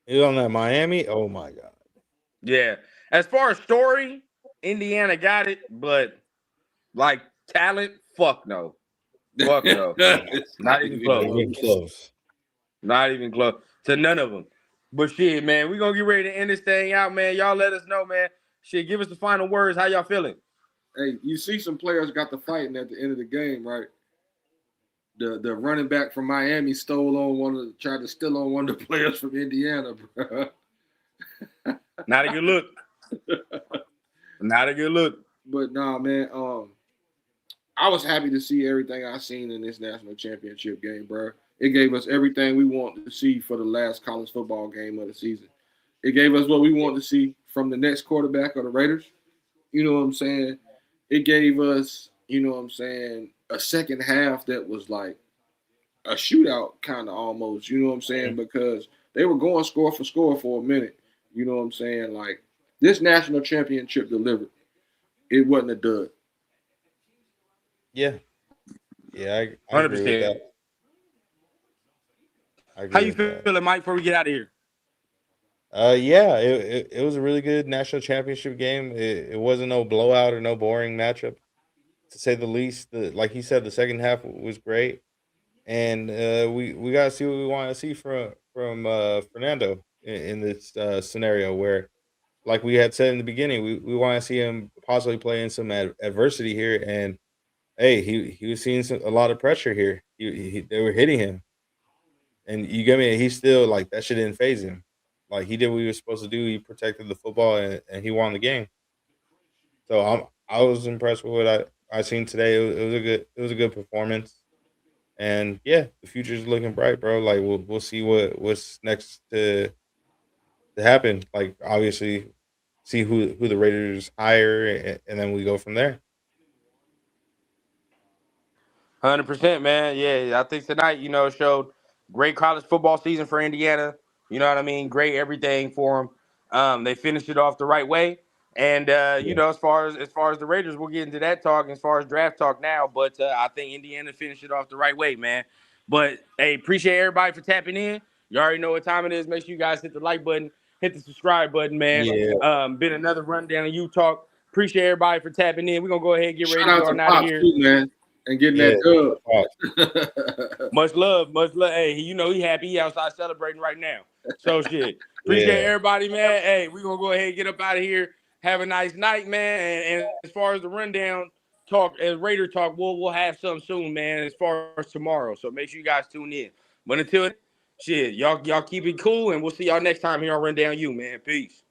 S1: He on that Miami. Oh my god.
S3: Yeah. As far as story, Indiana got it, but like talent, fuck no. Fuck no. Not even close. Not even close to none of them. But shit, man, we gonna get ready to end this thing out, man. Y'all let us know, man. Shit, give us the final words. How y'all feeling?
S2: Hey, you see some players got the fighting at the end of the game, right? The running back from Miami tried to steal on one of the players from Indiana, bro.
S3: Not a good look. Not a good look.
S2: But nah, man. I was happy to see everything I seen in this national championship game, bro. It gave us everything we wanted to see for the last college football game of the season. It gave us what we wanted to see from the next quarterback of the Raiders. You know what I'm saying? It gave us, you know what I'm saying, a second half that was like a shootout kind of almost, you know what I'm saying? Because they were going score for a minute. You know what I'm saying? Like this national championship delivered. It wasn't a dud.
S1: Yeah, yeah, I agree with
S3: 100%.
S1: that. I
S3: How
S1: agree
S3: you
S1: with that.
S3: feeling, Mike, before we get out of here?
S1: Yeah, it was a really good national championship game. It wasn't no blowout or no boring matchup, to say the least. Like he said, the second half was great, and we got to see what we want to see from Fernando in this scenario where, like we had said in the beginning, we want to see him possibly play in some adversity here. And hey, he was seeing a lot of pressure here. They were hitting him, and you get me. He still like that shit didn't phase him. Like he did what he was supposed to do. He protected the football and he won the game. So I was impressed with what I seen today. It was a good performance. And yeah, the future's looking bright, bro. Like we'll see what's next to happen. Like obviously, see who the Raiders hire, and then we go from there.
S3: 100%, man. Yeah, I think tonight, showed great college football season for Indiana. You know what I mean? Great everything for them. They finished it off the right way. And
S1: Yeah,
S3: as far as the Raiders, we'll get into that talk as far as draft talk now. But I think Indiana finished it off the right way, man. But hey, appreciate everybody for tapping in. You already know what time it is. Make sure you guys hit the like button, hit the subscribe button, man.
S1: yeah.
S3: Been another rundown of you talk. Appreciate everybody for tapping in. We're gonna go ahead and get ready
S2: Shout
S3: to
S2: out
S3: get
S2: to
S3: on out of
S2: Pops
S3: here.
S2: too, man, and getting
S1: Yeah.
S2: that dub.
S3: Much love, much love. Hey, he happy. He outside celebrating right now. So shit. Appreciate
S1: Yeah.
S3: everybody, man. Hey, we're gonna go ahead and get up out of here. Have a nice night, man. And as far as the rundown talk, as Raider talk, we'll have something soon, man. As far as tomorrow, so make sure you guys tune in. But until then, shit, y'all keep it cool, and we'll see y'all next time here on Rundown You, man. Peace.